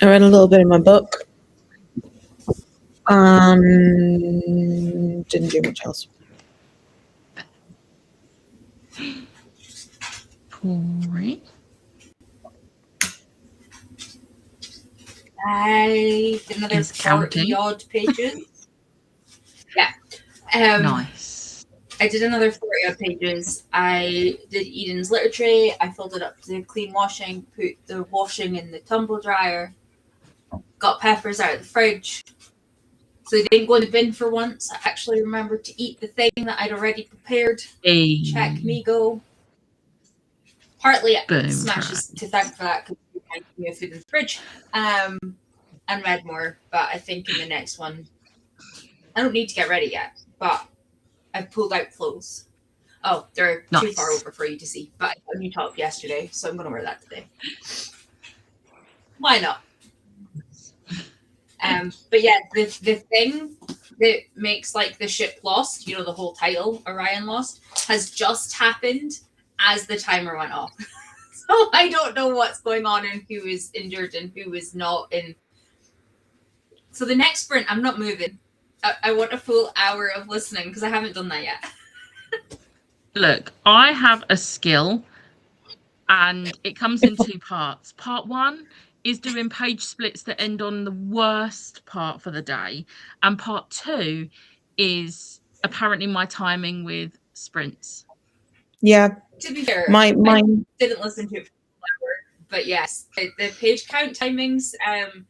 I read a little bit in my book. Didn't do much else. Corey. I did another Is 40 counting. odd pages. Yeah. Nice. I did another 40 odd pages. I did Eden's litter tray. I filled it up to clean washing, put the washing in the tumble dryer, got peppers out of the fridge. So they didn't go in the bin for once. I actually remembered to eat the thing that I'd already prepared. Hey. Check me go. Partly Boom. Smashes to thank for that because I knew food in the fridge. And read more, but I think in the next one, I don't need to get ready yet, but I've pulled out clothes. Oh, they're too far over for you to see, but I got a new top yesterday, so I'm going to wear that today. Why not? But yeah, the thing that makes like the ship lost, you know, the whole title, Orion Lost, has just happened as the timer went off. So I don't know what's going on and who is injured and who is not in. So the next sprint, I'm not moving. I want a full hour of listening because I haven't done that yet. Look, I have a skill and it comes in two parts. Part one is doing page splits that end on the worst part for the day. And part two is apparently my timing with sprints. Yeah. To be fair, mine didn't listen to it for an hour, but yes, the page count timings and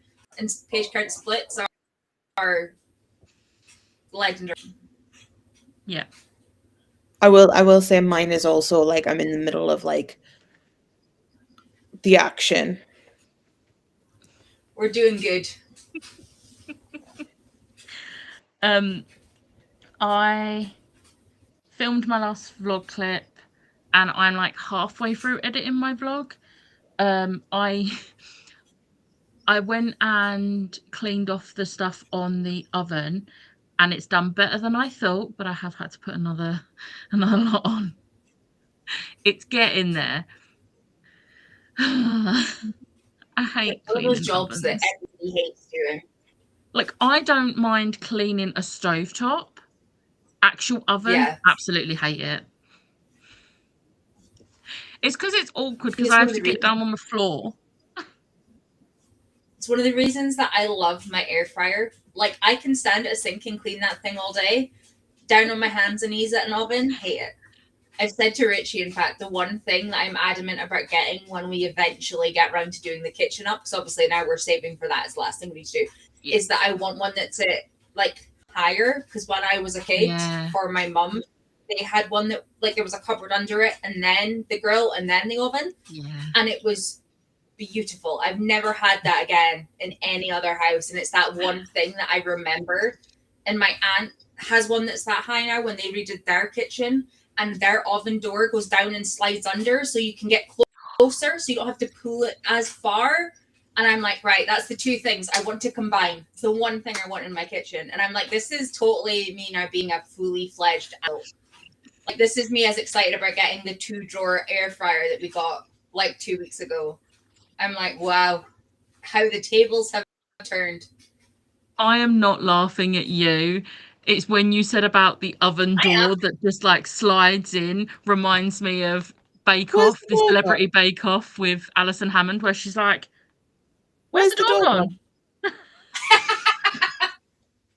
page count splits are legendary. Yeah. I will say mine is also like I'm in the middle of like the action. We're doing good. I filmed my last vlog clip and I'm like halfway through editing my vlog. I went and cleaned off the stuff on the oven and it's done better than I thought, but I have had to put another lot on. It's getting there. I hate all cleaning those jobs ovens. that everybody hates doing. Like, I don't mind cleaning a stovetop. Actual oven, Yeah. absolutely hate it. It's because it's awkward because It's I one have of to the get down on the floor. It's one of the reasons that I love my air fryer. Like, I can stand at a sink and clean that thing all day. Down on my hands and knees at an oven, hate it. I've said to Richie, in fact, the one thing that I'm adamant about getting when we eventually get around to doing the kitchen up, because obviously now we're saving for that, it's the last thing we need to do, is that I want one that's like higher. Because when I was a kid, for my mum, they had one that like there was a cupboard under it, and then the grill, and then the oven, and it was beautiful. I've never had that again in any other house, and it's that one thing that I remember. And my aunt has one that's that high now when they redid their kitchen, and their oven door goes down and slides under so you can get closer so you don't have to pull it as far. And I'm like, right, that's the two things I want to combine. It's the one thing I want in my kitchen. And I'm like, this is totally me now being a fully fledged adult. Like, this is me as excited about getting the 2-drawer air fryer that we got like 2 weeks ago. I'm like, wow, how the tables have turned. I am not laughing at you. It's when you said about the oven door that just like slides in, reminds me of Bake Off, the Celebrity Bake Off with Alison Hammond, where she's like, where's the door gone?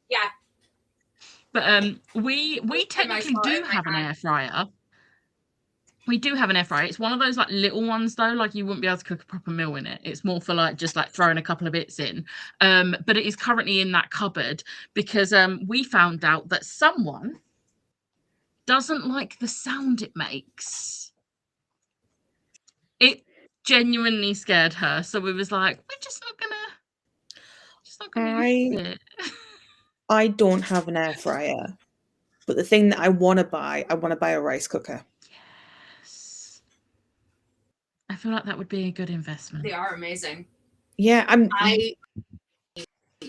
Yeah. But we technically do have an air fryer. We do have an air fryer. It's one of those like little ones though, like you wouldn't be able to cook a proper meal in it. It's more for like just like throwing a couple of bits in. But it is currently in that cupboard because we found out that someone doesn't like the sound it makes. It genuinely scared her. So we was like, we're just not gonna use it. I don't have an air fryer. But the thing that I want to buy a rice cooker. Yes. I feel like that would be a good investment. They are amazing. Yeah,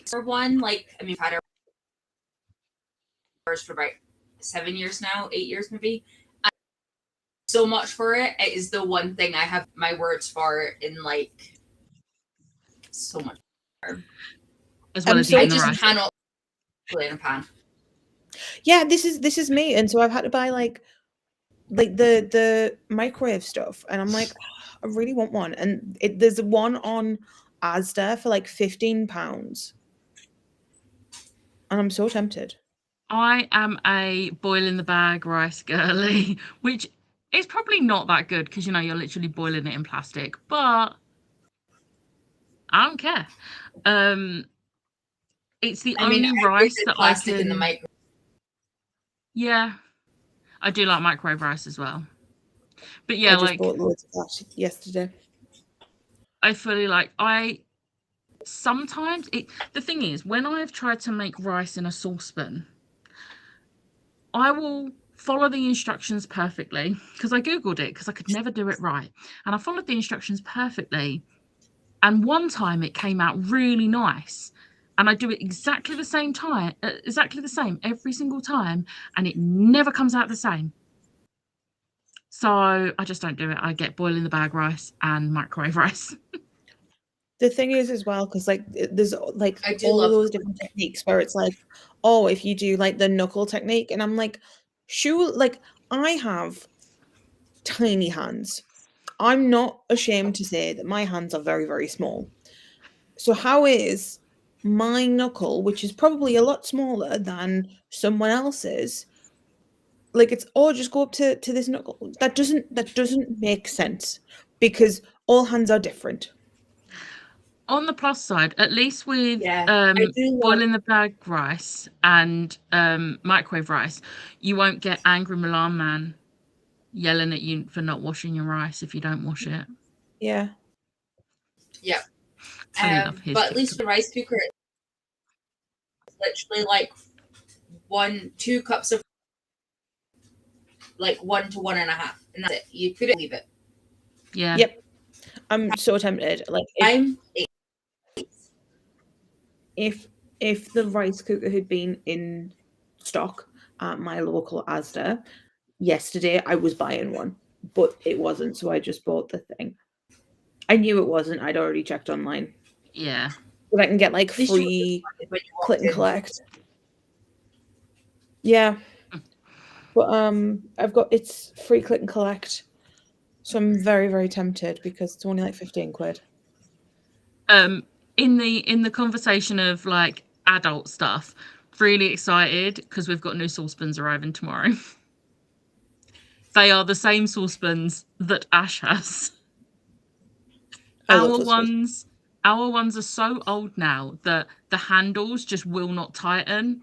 for one, like, I mean, we've had ours for about 7 years now, 8 years maybe. so much for it. It is the one thing I have my words for in like so much. As well as So I eating the just rice. cannot play in a pan. Yeah, this is me, and so I've had to buy like the microwave stuff, and I'm like, I really want one, and there's one on Asda for like £15, and I'm so tempted. I am a boil in the bag rice girly, which is probably not that good because, you know, you're literally boiling it in plastic, but I don't care. It's the only rice that I plastic can. in the microwave. Yeah, I do like microwave rice as well. But yeah, I just like bought loads of that yesterday. I fully like sometimes the thing is, when I've tried to make rice in a saucepan, I will follow the instructions perfectly because I googled it because I could never do it right, and I followed the instructions perfectly, and one time it came out really nice, and I do it exactly the same every single time, and it never comes out the same. So I just don't do it. I get boil in the bag rice and microwave rice. The thing is as well, because like there's like I do all of love those different techniques where it's like, oh, if you do like the knuckle technique, and I'm like, sure, like I have tiny hands. I'm not ashamed to say that my hands are very, very small. So how is my knuckle, which is probably a lot smaller than someone else's, like it's just go up to this knuckle? That doesn't make sense because all hands are different. On the plus side, at least with I do boil in the bag rice and microwave rice, you won't get angry Milan man yelling at you for not washing your rice if you don't wash it. Yeah. Yeah. I love his But at least TikTok. the rice cooker, it's literally like 2 cups of like 1 to 1.5, and that's it. You could leave it. Yeah. Yep. I'm so tempted. Like if the rice cooker had been in stock at my local Asda yesterday, I was buying one, but it wasn't, so I just bought the thing. I knew it wasn't. I'd already checked online. Yeah. But I can get like free click and collect. Yeah. But it's free click and collect. So I'm very, very tempted because it's only like 15 quid. In the conversation of like adult stuff, really excited because we've got new saucepans arriving tomorrow. They are the same saucepans that Ash has. Our ones are so old now that the handles just will not tighten.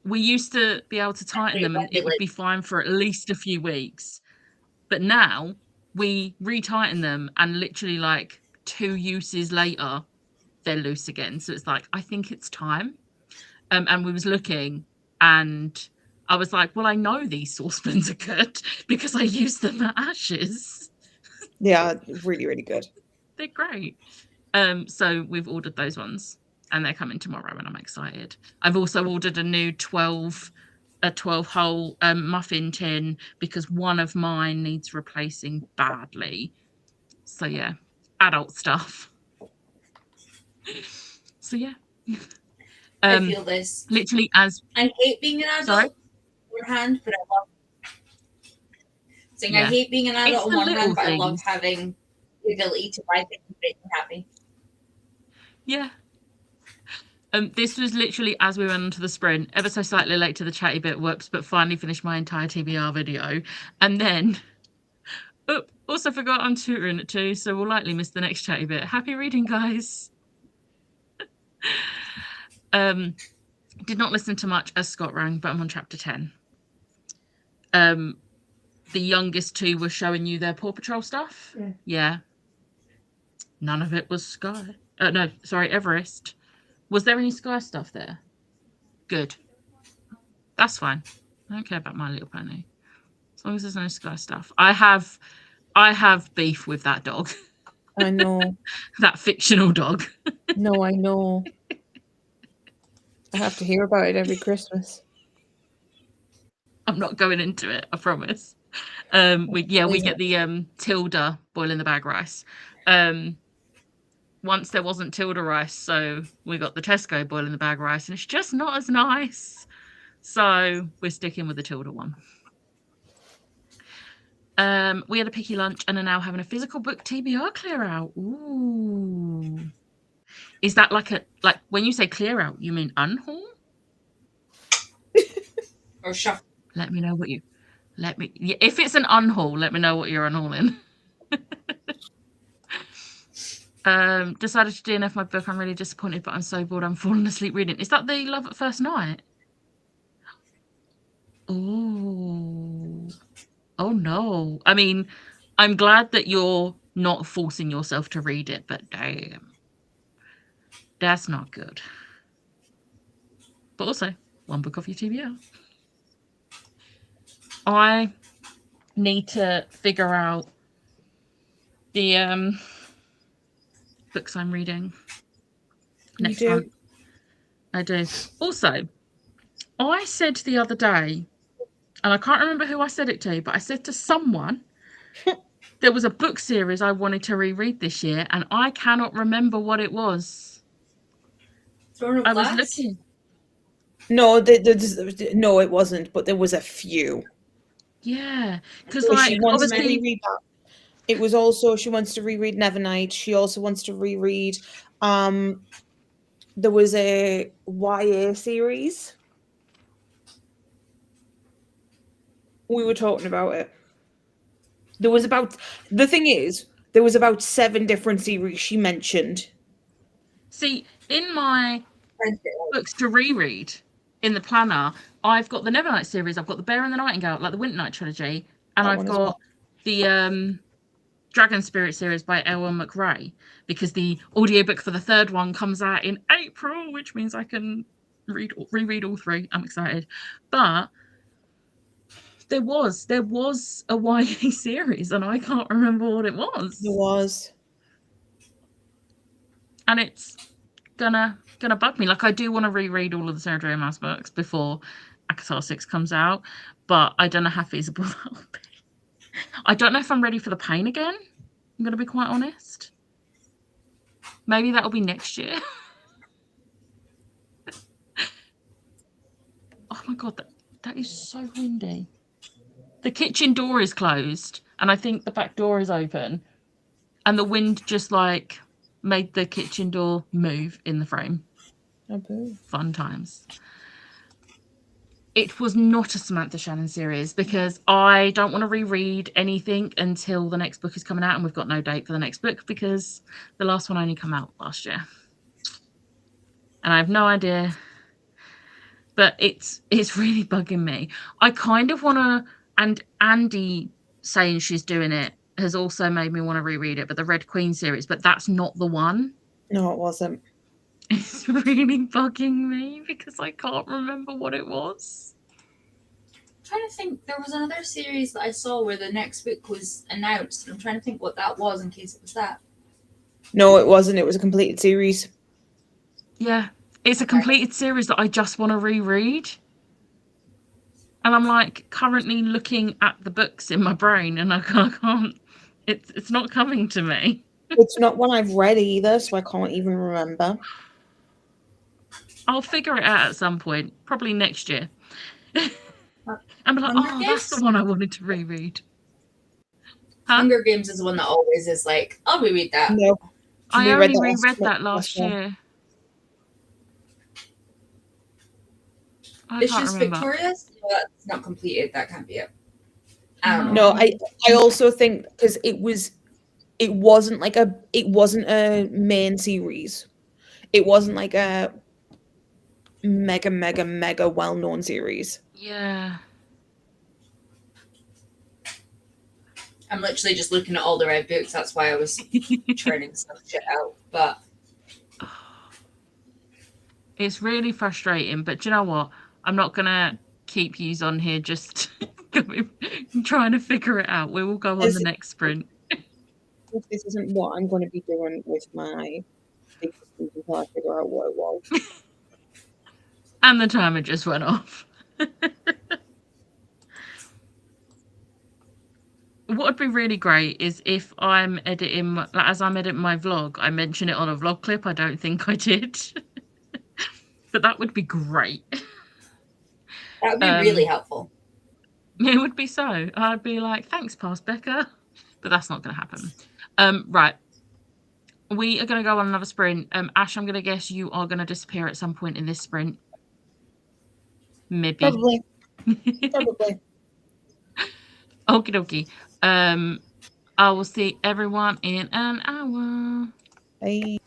We used to be able to tighten them and it would be fine for at least a few weeks. But now we retighten them and literally like 2 uses later, they're loose again. So it's like, I think it's time. And we was looking and I was like, well, I know these saucepans are good because I use them at Ash's. Yeah, really, really good. They're great. So we've ordered those ones and they're coming tomorrow and I'm excited. I've also ordered a new 12-hole muffin tin because one of mine needs replacing badly. So yeah, adult stuff. So yeah. I feel this. Literally as I hate being an adult. Sorry? On one hand, but I love saying I hate being an adult on one hand, but I love having the ability to buy things that make me happy. Yeah. This was literally as we went onto the sprint, ever so slightly late to the chatty bit, whoops, but finally finished my entire TBR video. And then, also forgot I'm tutoring at 2, so we'll likely miss the next chatty bit. Happy reading, guys. Did not listen to much as Scott rang, but I'm on chapter 10. The youngest 2 were showing you their Paw Patrol stuff. Yeah. None of it was Sky. No, sorry, Everest. Was there any Sky stuff there? Good. That's fine. I don't care about My Little Pony. As long as there's no Sky stuff. I have beef with that dog. I know. That fictional dog. No, I know. I have to hear about it every Christmas. I'm not going into it, I promise. We get the Tilda boil in the bag rice. Once there wasn't Tilda rice, so we got the Tesco boil in the bag rice, and it's just not as nice. So we're sticking with the Tilda one. We had a picky lunch and are now having a physical book TBR clear out. Ooh. Is that like when you say clear out, you mean unhaul? Or shuffle. Let me know what you if it's an unhaul, let me know what you're unhauling. Decided to DNF my book. I'm really disappointed, but I'm so bored I'm falling asleep reading. Is that the Love at First Night? Oh no. I mean, I'm glad that you're not forcing yourself to read it, but damn, that's not good. But also, one book off your TBR. I need to figure out the books I'm reading next month. I do. Also, I said the other day, and I can't remember who I said it to, but I said to someone there was a book series I wanted to reread this year, and I cannot remember what it was. Throne of I Glass? was looking. No, no, it wasn't. But there was a few. Yeah, because So like she wants to obviously, reread that. It was also she wants to reread Nevernight. She also wants to reread. There was a YA series. We were talking about it. There was about there was about 7 different series she mentioned. see, in my books to reread in the planner, I've got the Nevernight series, I've got the Bear and the Nightingale, like the Winter Night trilogy, and That I've one as got well. the Dragon Spirit series by Elwyn McRae, because the audiobook for the third one comes out in April, which means I can reread all 3. I'm excited. But there was a YA series and I can't remember what it was. There was. And it's gonna bug me. Like, I do want to reread all of the Sarah J. Maas books before ACOTAR 6 comes out, but I don't know how feasible that will be. I don't know if I'm ready for the pain again. I'm going to be quite honest. Maybe that'll be next year. Oh my God, that is so windy. The kitchen door is closed and I think the back door is open, and the wind just like made the kitchen door move in the frame. Oh, boo. Fun times. It was not a Samantha Shannon series because I don't want to reread anything until the next book is coming out, and we've got no date for the next book because the last one only came out last year. And I have no idea, but it's really bugging me. I kind of want to, and Andy saying she's doing it has also made me want to reread it, but the Red Queen series, but that's not the one. No, it wasn't. It's really bugging me because I can't remember what it was. I'm trying to think. There was another series that I saw where the next book was announced. I'm trying to think what that was in case it was that. No, it wasn't. It was a completed series. Yeah, it's a completed series that I just want to reread. And I'm like currently looking at the books in my brain and I can't, it's not coming to me. It's not one I've read either, so I can't even remember. I'll figure it out at some point, probably next year. I'm like, oh, that's the one I wanted to reread. Huh? Hunger Games is the one that always is like, I'll reread that. No, I only reread that last year. I Vicious can't remember. Victorious? No, that's not completed. That can't be it. No, I also think because it wasn't a main series. It wasn't like a mega well-known series. Yeah. I'm literally just looking at all the red books. That's why I was churning some shit out. But it's really frustrating. But do you know what? I'm not gonna keep yous on here just trying to figure it out. We will go on the next sprint. This isn't what I'm going to be doing with my existence until I figure out what it was. And the timer just went off. what would be really great is if I'm editing, as I'm editing my vlog, I mention it on a vlog clip. I don't think I did, but that would be great. That would be really helpful. It would be so. I'd be like, thanks, Past Becca, but that's not going to happen. Right. We are going to go on another sprint. Ash, I'm going to guess you are going to disappear at some point in this sprint. Maybe. Probably. Probably. Okie dokie. I will see everyone in an hour. Bye.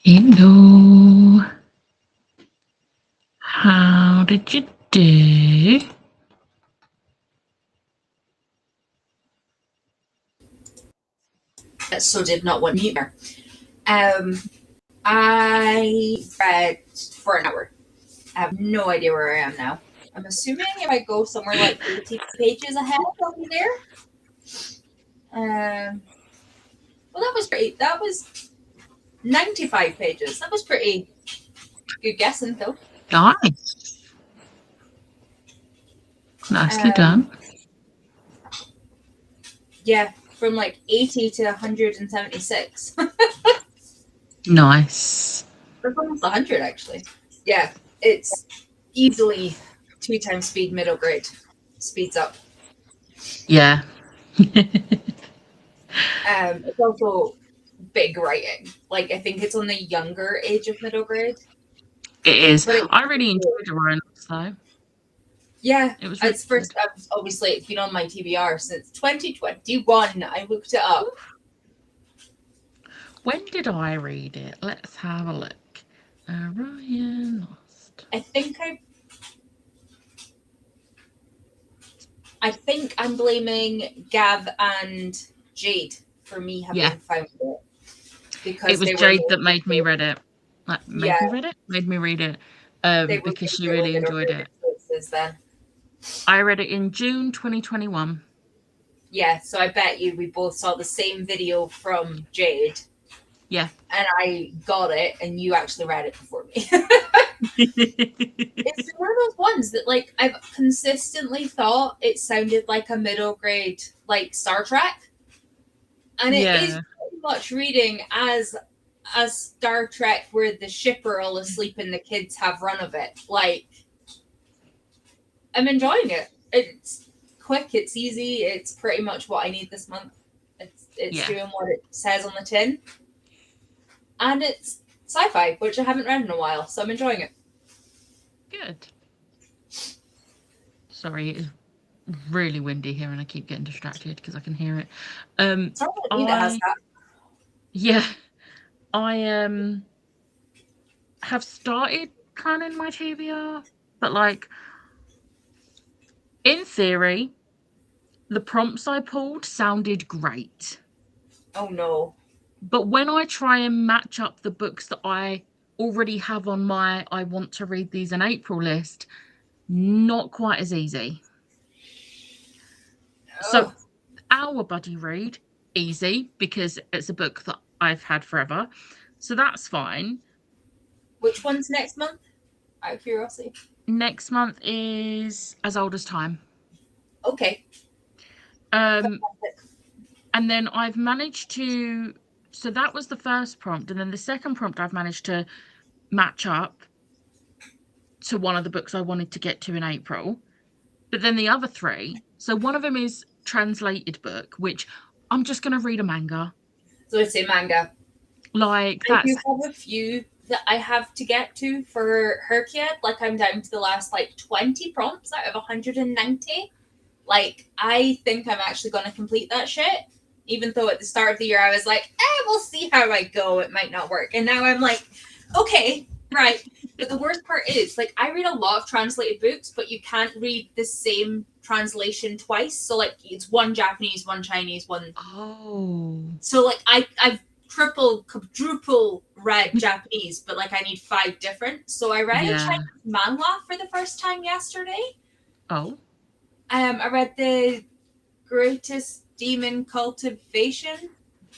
Hello. How did you do? So did not want mute her. I read for an hour. I have no idea where I am now. I'm assuming if I go somewhere like 80 pages ahead, I'll be there. Well, that was 95 pages. That was pretty good guessing, though. Nice. Nicely done. Yeah, from like 80 to 176. Nice. It's almost 100, actually. Yeah, it's easily 2 times speed middle grade. Speeds up. Yeah. It's also big writing. Like, I think it's on the younger age of middle grade. It is. But I really enjoyed the romance, though. Yeah, It was really it's first. Obviously, it's been on my TBR since 2021. I looked it up. When did I read it? Let's have a look. Ryan Lost. I think I'm blaming Gav and Jade for me having found it. Because it was Jade that made me read it. Made me read it. Because she really enjoyed it. Then. I read it in June 2021. Yeah, so I bet you we both saw the same video from Jade. Yeah. And I got it, and you actually read it before me. It's one of those ones that, like, I've consistently thought it sounded like a middle grade, like, Star Trek. And it is pretty much reading as a Star Trek where the ship are all asleep and the kids have run of it. Like, I'm enjoying it. It's quick, it's easy, it's pretty much what I need this month. It's doing what it says on the tin. And it's sci-fi, which I haven't read in a while, so I'm enjoying it. Good. Sorry, it's really windy here and I keep getting distracted because I can hear it. Sorry about me that has that. Yeah. I have started planning my TBR, but like in theory, the prompts I pulled sounded great. Oh no. But when I try and match up the books that I already have on my I want to read these in April list, not quite as easy. So our buddy read, easy, because it's a book that I've had forever. So that's fine. Which one's next month? Out of curiosity. Next month is As Old as Time. Okay. And then I've managed to... So that was the first prompt. And then the second prompt I've managed to match up to one of the books I wanted to get to in April. But then the other three... So one of them is translated book, which I'm just going to read a manga. So it's a manga. Like I do have a few that I have to get to for Herkiad. Like, I'm down to the last, like, 20 prompts out of 190. Like, I think I'm actually going to complete that shit. Even though at the start of the year I was like, we'll see how I go. It might not work. And now I'm like, okay, right. But the worst part is, like, I read a lot of translated books, but you can't read the same translation twice. So, like, it's one Japanese, one Chinese, one... Oh. So, like, I've quadruple read Japanese, but, like, I need 5 different. So I read a Chinese manhwa for the first time yesterday. Oh. I read the Greatest Demon Cultivation.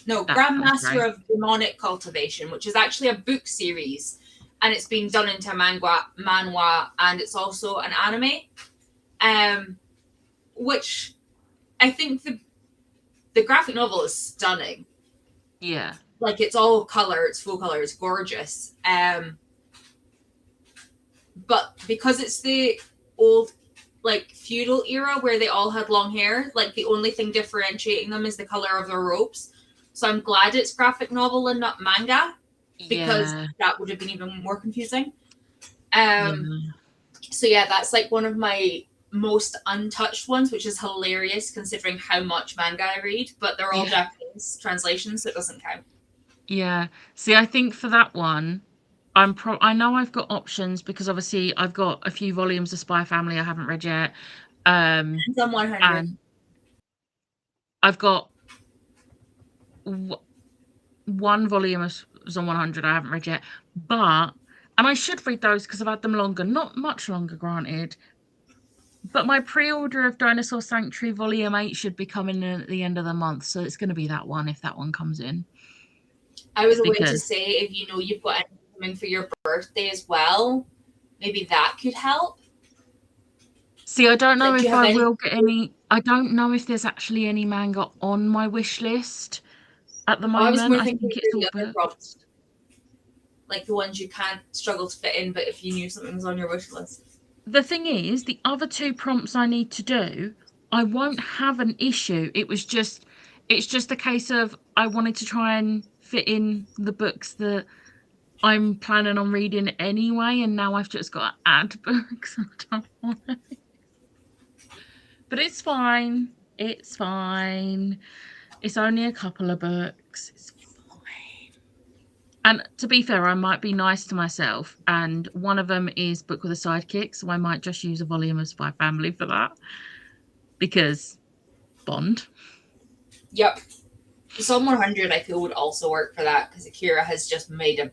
No, Grandmaster of Demonic Cultivation, which is actually a book series. And it's been done into manhwa, and it's also an anime. Which I think the graphic novel is stunning. Yeah. Like, it's all color, it's full color, it's gorgeous. But because it's the old, like, feudal era where they all had long hair, like, the only thing differentiating them is the color of their robes. So I'm glad it's graphic novel and not manga, because that would have been even more confusing. So yeah, that's like one of my most untouched ones, which is hilarious considering how much manga I read, but they're all Japanese translations, so it doesn't count. Yeah. See, I think for that one, I know I've got options because obviously I've got a few volumes of Spy Family I haven't read yet. It's on 100. And I've got one volume of Zone 100 I haven't read yet, and I should read those because I've had them longer, not much longer, granted. But my pre-order of Dinosaur Sanctuary Volume 8 should be coming in at the end of the month, so it's going to be that one if that one comes in. I was going to Because say, if you know you've got anything coming for your birthday as well, maybe that could help. see, I don't know Like, do if you have I any- will get any. I don't know if there's actually any manga on my wish list at the I was moment. more I thinking think it's for all the other booked. prompts, like the ones you can't struggle to fit in, but if you knew something was on your wish list. The thing is, the other two prompts I need to do, I won't have an issue. It's just a case of I wanted to try and fit in the books that I'm planning on reading anyway, and now I've just got to add books. I don't want to. But it's fine. It's fine. It's only a couple of books. It's fine. And to be fair, I might be nice to myself. And one of them is Book with a Sidekick, so I might just use a volume of Spy Family for that. Because Bond. Yep. Psalm 100, I feel, would also work for that because Akira has just made a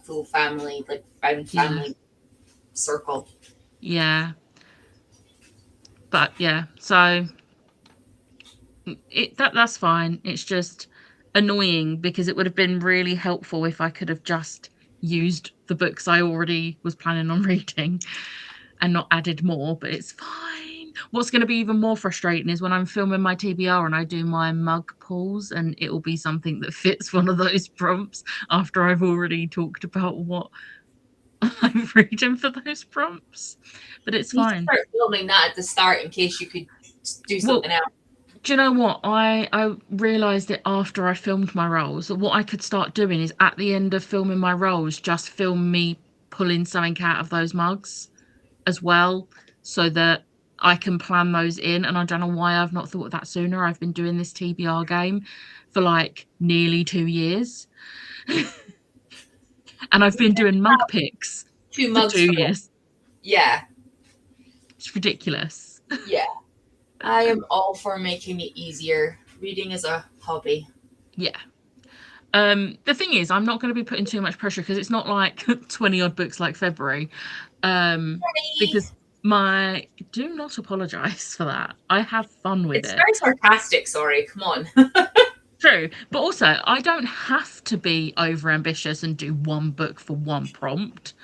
full family, like family circle. Yeah. But yeah, so that's fine. It's just annoying because it would have been really helpful if I could have just used the books I already was planning on reading and not added more, but it's fine. What's going to be even more frustrating is when I'm filming my TBR and I do my mug pulls, and it will be something that fits one of those prompts after I've already talked about what I'm reading for those prompts. But it's fine. You start filming that at the start in case you could do something else. Do you know what? I realised it after I filmed my rolls. What I could start doing is at the end of filming my rolls, just film me pulling something out of those mugs as well, so that I can plan those in. And I don't know why I've not thought of that sooner. I've been doing this TBR game for like nearly 2 years. And I've been doing mug picks 2 for mugs 2 for years. Yeah. It's ridiculous. Yeah. I am all for making it easier. Reading is a hobby. Yeah. The thing is, I'm not going to be putting too much pressure because it's not like 20 odd books like February. Because do not apologize for that. I have fun with it. It's very sarcastic, sorry. Come on. True. But also, I don't have to be over ambitious and do one book for one prompt.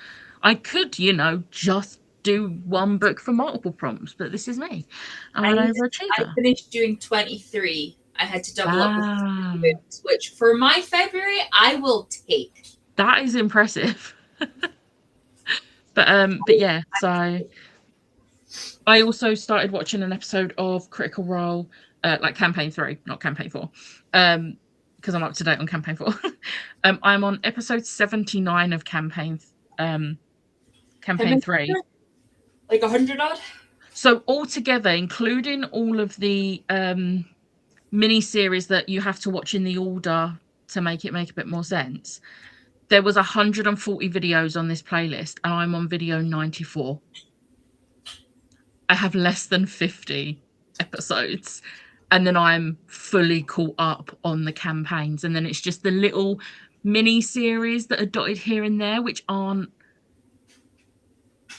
I could, just do one book for multiple prompts, but this is me. I'm an overachiever. I finished doing 23. I had to double up Damn. with books, which for my February, I will take. That is impressive. But yeah, so I also started watching an episode of Critical Role, like campaign 3, not campaign 4, because I'm up to date on campaign 4. I'm on episode 79 of campaign 3. Like 100 odd? So altogether, including all of the mini series that you have to watch in the order to make it make a bit more sense, there was 140 videos on this playlist, and I'm on video 94. I have less than 50 episodes, and then I'm fully caught up on the campaigns, and then it's just the little mini series that are dotted here and there, which aren't,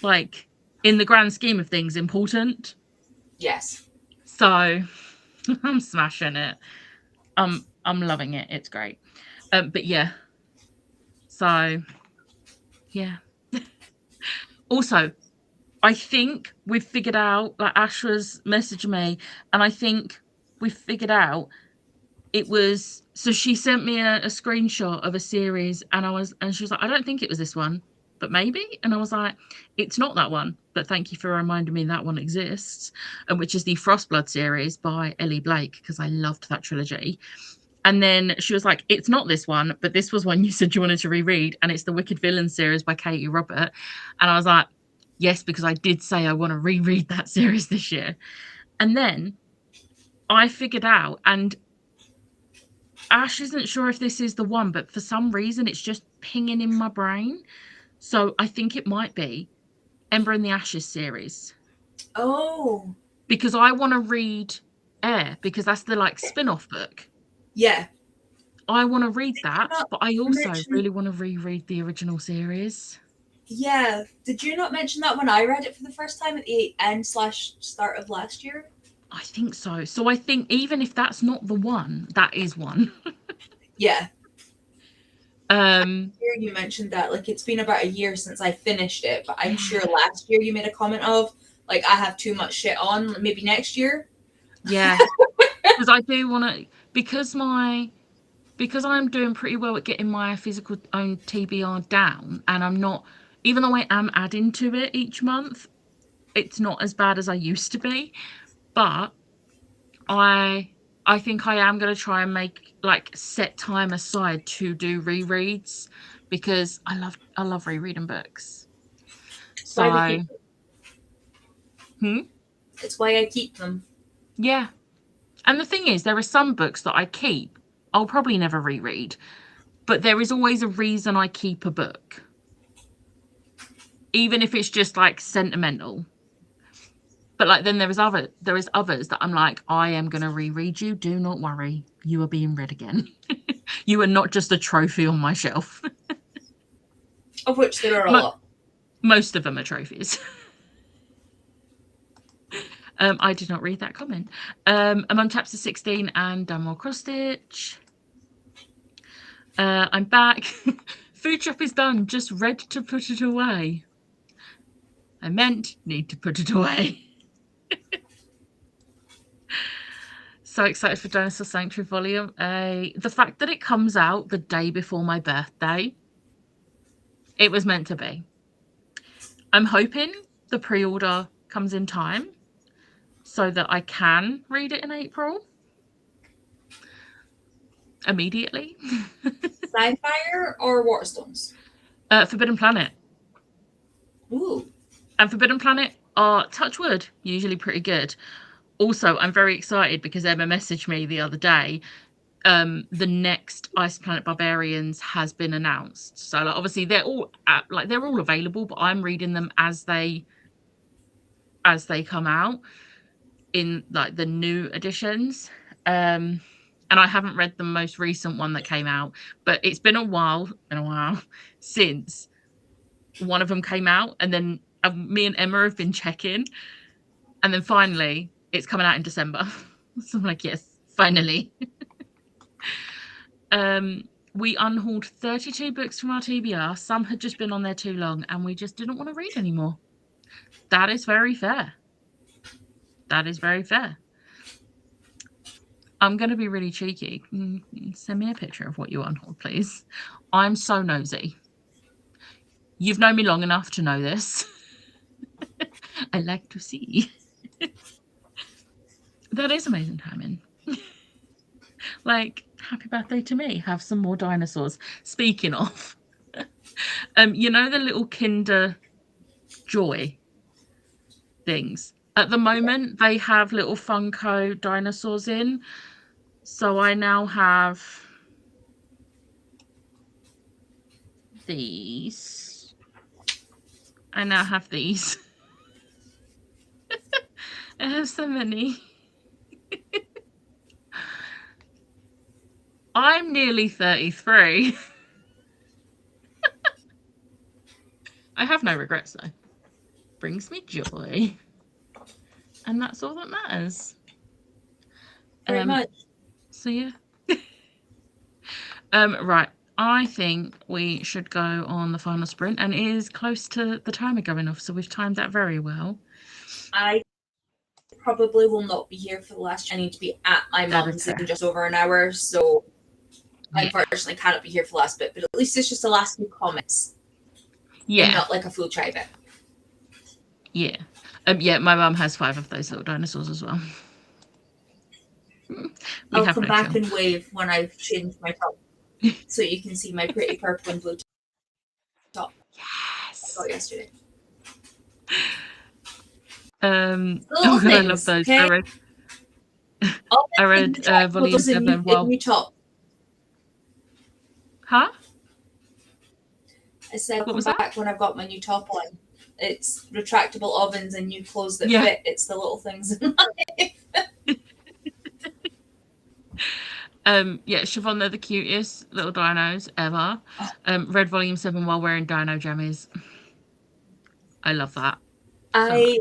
like, in the grand scheme of things, important. Yes. So I'm smashing it. I'm loving it. It's great. But yeah. So yeah. Also, I think we've figured out, like Ash was messaging me, and I think we figured out it was, so she sent me a screenshot of a series, and she was like, I don't think it was this one, but maybe. And I was like, it's not that one, but thank you for reminding me that one exists, which is the Frostblood series by Ellie Blake, because I loved that trilogy. And then she was like, it's not this one, but this was one you said you wanted to reread, and it's the Wicked Villain series by Katie Robert. And I was like, yes, because I did say I want to reread that series this year. And then I figured out, and Ash isn't sure if this is the one, but for some reason it's just pinging in my brain. So I think it might be Ember and the Ashes series. Oh. Because I want to read Air, because that's the like spin-off book. Yeah. I want to read that, but I also mention- really want to reread the original series. Yeah. Did you not mention that when I read it for the first time at the end/start of last year? I think so. So I think even if that's not the one, that is one. Yeah. Um, Here you mentioned that like it's been about a year since I finished it, but I'm sure last year you made a comment of like I have too much shit on. Maybe next year. yeah, because I do want to, because I'm doing pretty well at getting my physical own TBR down, and I'm not, even though I am adding to it each month, it's not as bad as I used to be. But I think I am going to try and make like set time aside to do rereads, because I love rereading books. So It's why I keep them. yeah. And the thing is, there are some books that I keep I'll probably never reread, but there is always a reason I keep a book, even if it's just like sentimental. But like then there is others that I'm like, I am going to reread you. Do not worry. You are being read again. You are not just a trophy on my shelf. Of which there are a lot. Most of them are trophies. I did not read that comment. I'm on chapter 16 and done more cross stitch. I'm back. Food shop is done. Just ready to put it away. I meant need to put it away. So excited for Dinosaur Sanctuary Volume A. The fact that it comes out the day before my birthday, it was meant to be. I'm hoping the pre-order comes in time so that I can read it in April. Immediately. Sci-Fire or Waterstones? Forbidden Planet. Ooh. And Forbidden Planet are, touch wood, usually pretty good. Also, I'm very excited because Emma messaged me the other day. The next Ice Planet Barbarians has been announced. So like, obviously they're all available, but I'm reading them as they come out in like the new editions. And I haven't read the most recent one that came out, but it's been a while since one of them came out, and then me and Emma have been checking, and then finally it's coming out in December. So I'm like, yes, finally. We unhauled 32 books from our TBR. Some had just been on there too long, and we just didn't want to read anymore. That is very fair. That is very fair. I'm going to be really cheeky. Send me a picture of what you unhauled, please. I'm so nosy. You've known me long enough to know this. I like to see. That is amazing timing. Like, happy birthday to me. Have some more dinosaurs. Speaking of, you know the little Kinder Joy things? At the moment, they have little Funko dinosaurs in. So I now have these. I now have these. I have so many. I'm nearly 33. I have no regrets though. Brings me joy. And that's all that matters. Very much. So yeah. Right. I think we should go on the final sprint, and it is close to the timer going off, so we've timed that very well. I probably will not be here for the last. I need to be at my mum's in just over an hour, so I unfortunately cannot be here for the last bit. But at least it's just the last few comments. Yeah. And not like a full try bit. Yeah. Yeah, my mum has 5 of those little dinosaurs as well. I'll come back and wave when I've changed my top, so you can see my pretty purple and blue top. Yes. I got yesterday. Oh God, I love those. Okay? I read Volume 7 while new top. Huh? I said, What come was that? back when I've got my new top on. It's retractable ovens and new clothes that Yeah. fit. It's the little things. Yeah, Siobhan, they're the cutest little dinos ever. Read Volume 7 while wearing dino jammies. I love that. I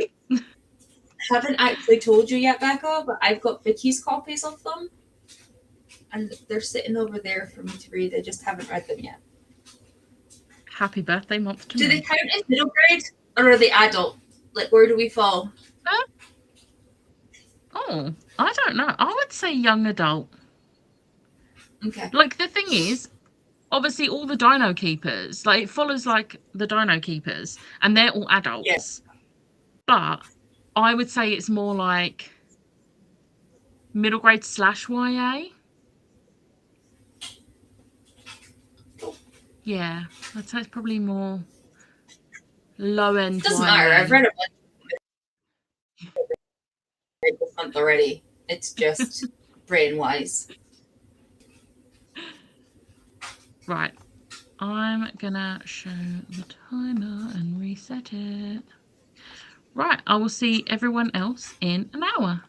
haven't actually told you yet, Becca, but I've got Vicky's copies of them. And they're sitting over there for me to read. I just haven't read them yet. Happy birthday month to Do me. they count as middle grade or are they adult? Like, where do we fall? Oh, I don't know. I would say young adult. Okay. Like, the thing is, obviously all the dino keepers, like, it follows like the dino keepers, and they're all adults. Yes. But I would say it's more like middle grade / YA. Yeah, I'd say it's probably more low end. Doesn't matter. I've read a bunch of this month already. It's just brain wise. Right. I'm gonna show the timer and reset it. Right, I will see everyone else in an hour.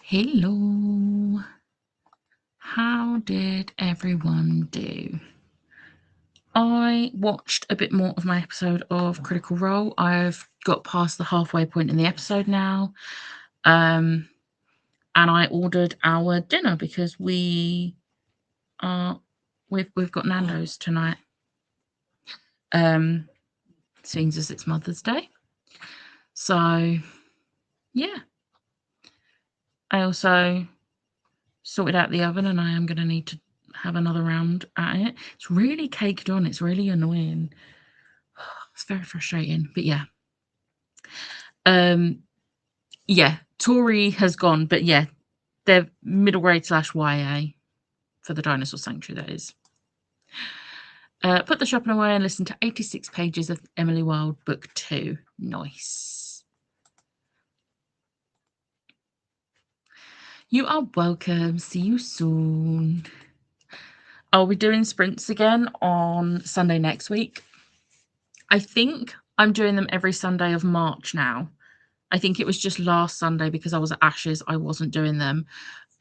Hello. How did everyone do? I watched a bit more of my episode of Critical Role. I've got past the halfway point in the episode now. And I ordered our dinner because we've got Nando's tonight. Seeing as it's Mother's Day. So yeah. I also sorted out the oven and I am going to need to have another round at it. It's really caked on. It's really annoying. It's very frustrating, but yeah. Yeah, Tori has gone, but yeah, they're middle grade / YA for the Dinosaur Sanctuary, that is. Put the shopping away and listen to 86 pages of Emily Wilde, book 2. Nice. You are welcome. See you soon. I'll be doing sprints again on Sunday next week. I think I'm doing them every Sunday of March now. I think it was just last Sunday because I was at Ashes, I wasn't doing them.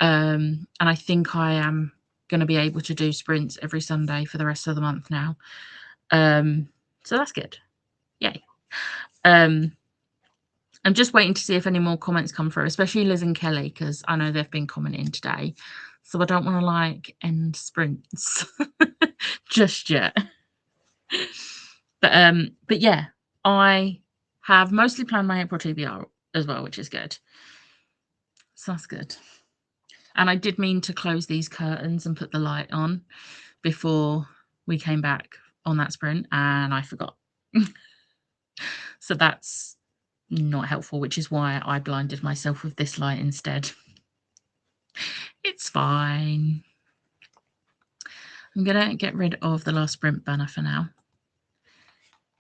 And I think I am going to be able to do sprints every Sunday for the rest of the month now. So that's good. Yay. I'm just waiting to see if any more comments come through, especially Liz and Kelly, because I know they've been commenting today. So I don't want to end sprints just yet. But yeah, I have mostly planned my April TBR as well, which is good. So that's good. And I did mean to close these curtains and put the light on before we came back on that sprint, and I forgot. So that's not helpful, which is why I blinded myself with this light instead. It's fine. I'm going to get rid of the last sprint banner for now,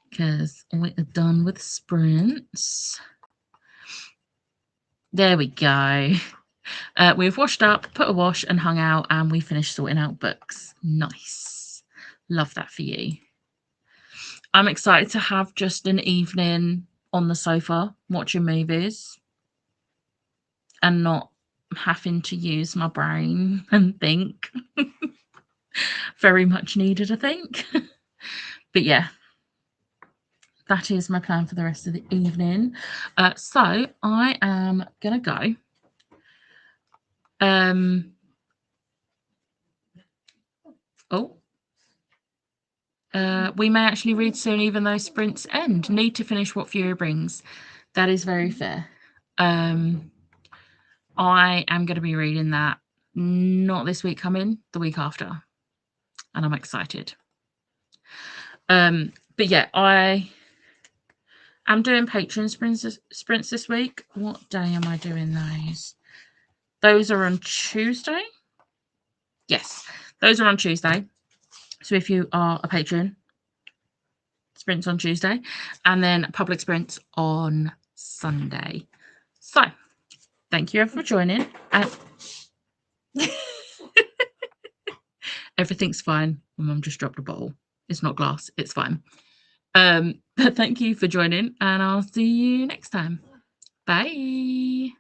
because we're done with sprints. There we go. We've washed up, put a wash and hung out, and we finished sorting out books. Nice. Love that for you. I'm excited to have just an evening on the sofa watching movies and not having to use my brain and think. Very much needed, I think. But yeah, that is my plan for the rest of the evening. So I am going to go. We may actually read soon, even though sprints end. Need to finish What Fury Brings. That is very fair. I am going to be reading that not this week coming, the week after. And I'm excited. But yeah, I am doing Patreon sprints this week. What day am I doing those? Those are on Tuesday. Yes, those are on Tuesday. So if you are a patron, sprints on Tuesday, and then public sprints on Sunday. So thank you for joining. Everything's fine. My mum just dropped a bottle. It's not glass. It's fine. But thank you for joining, and I'll see you next time. Bye.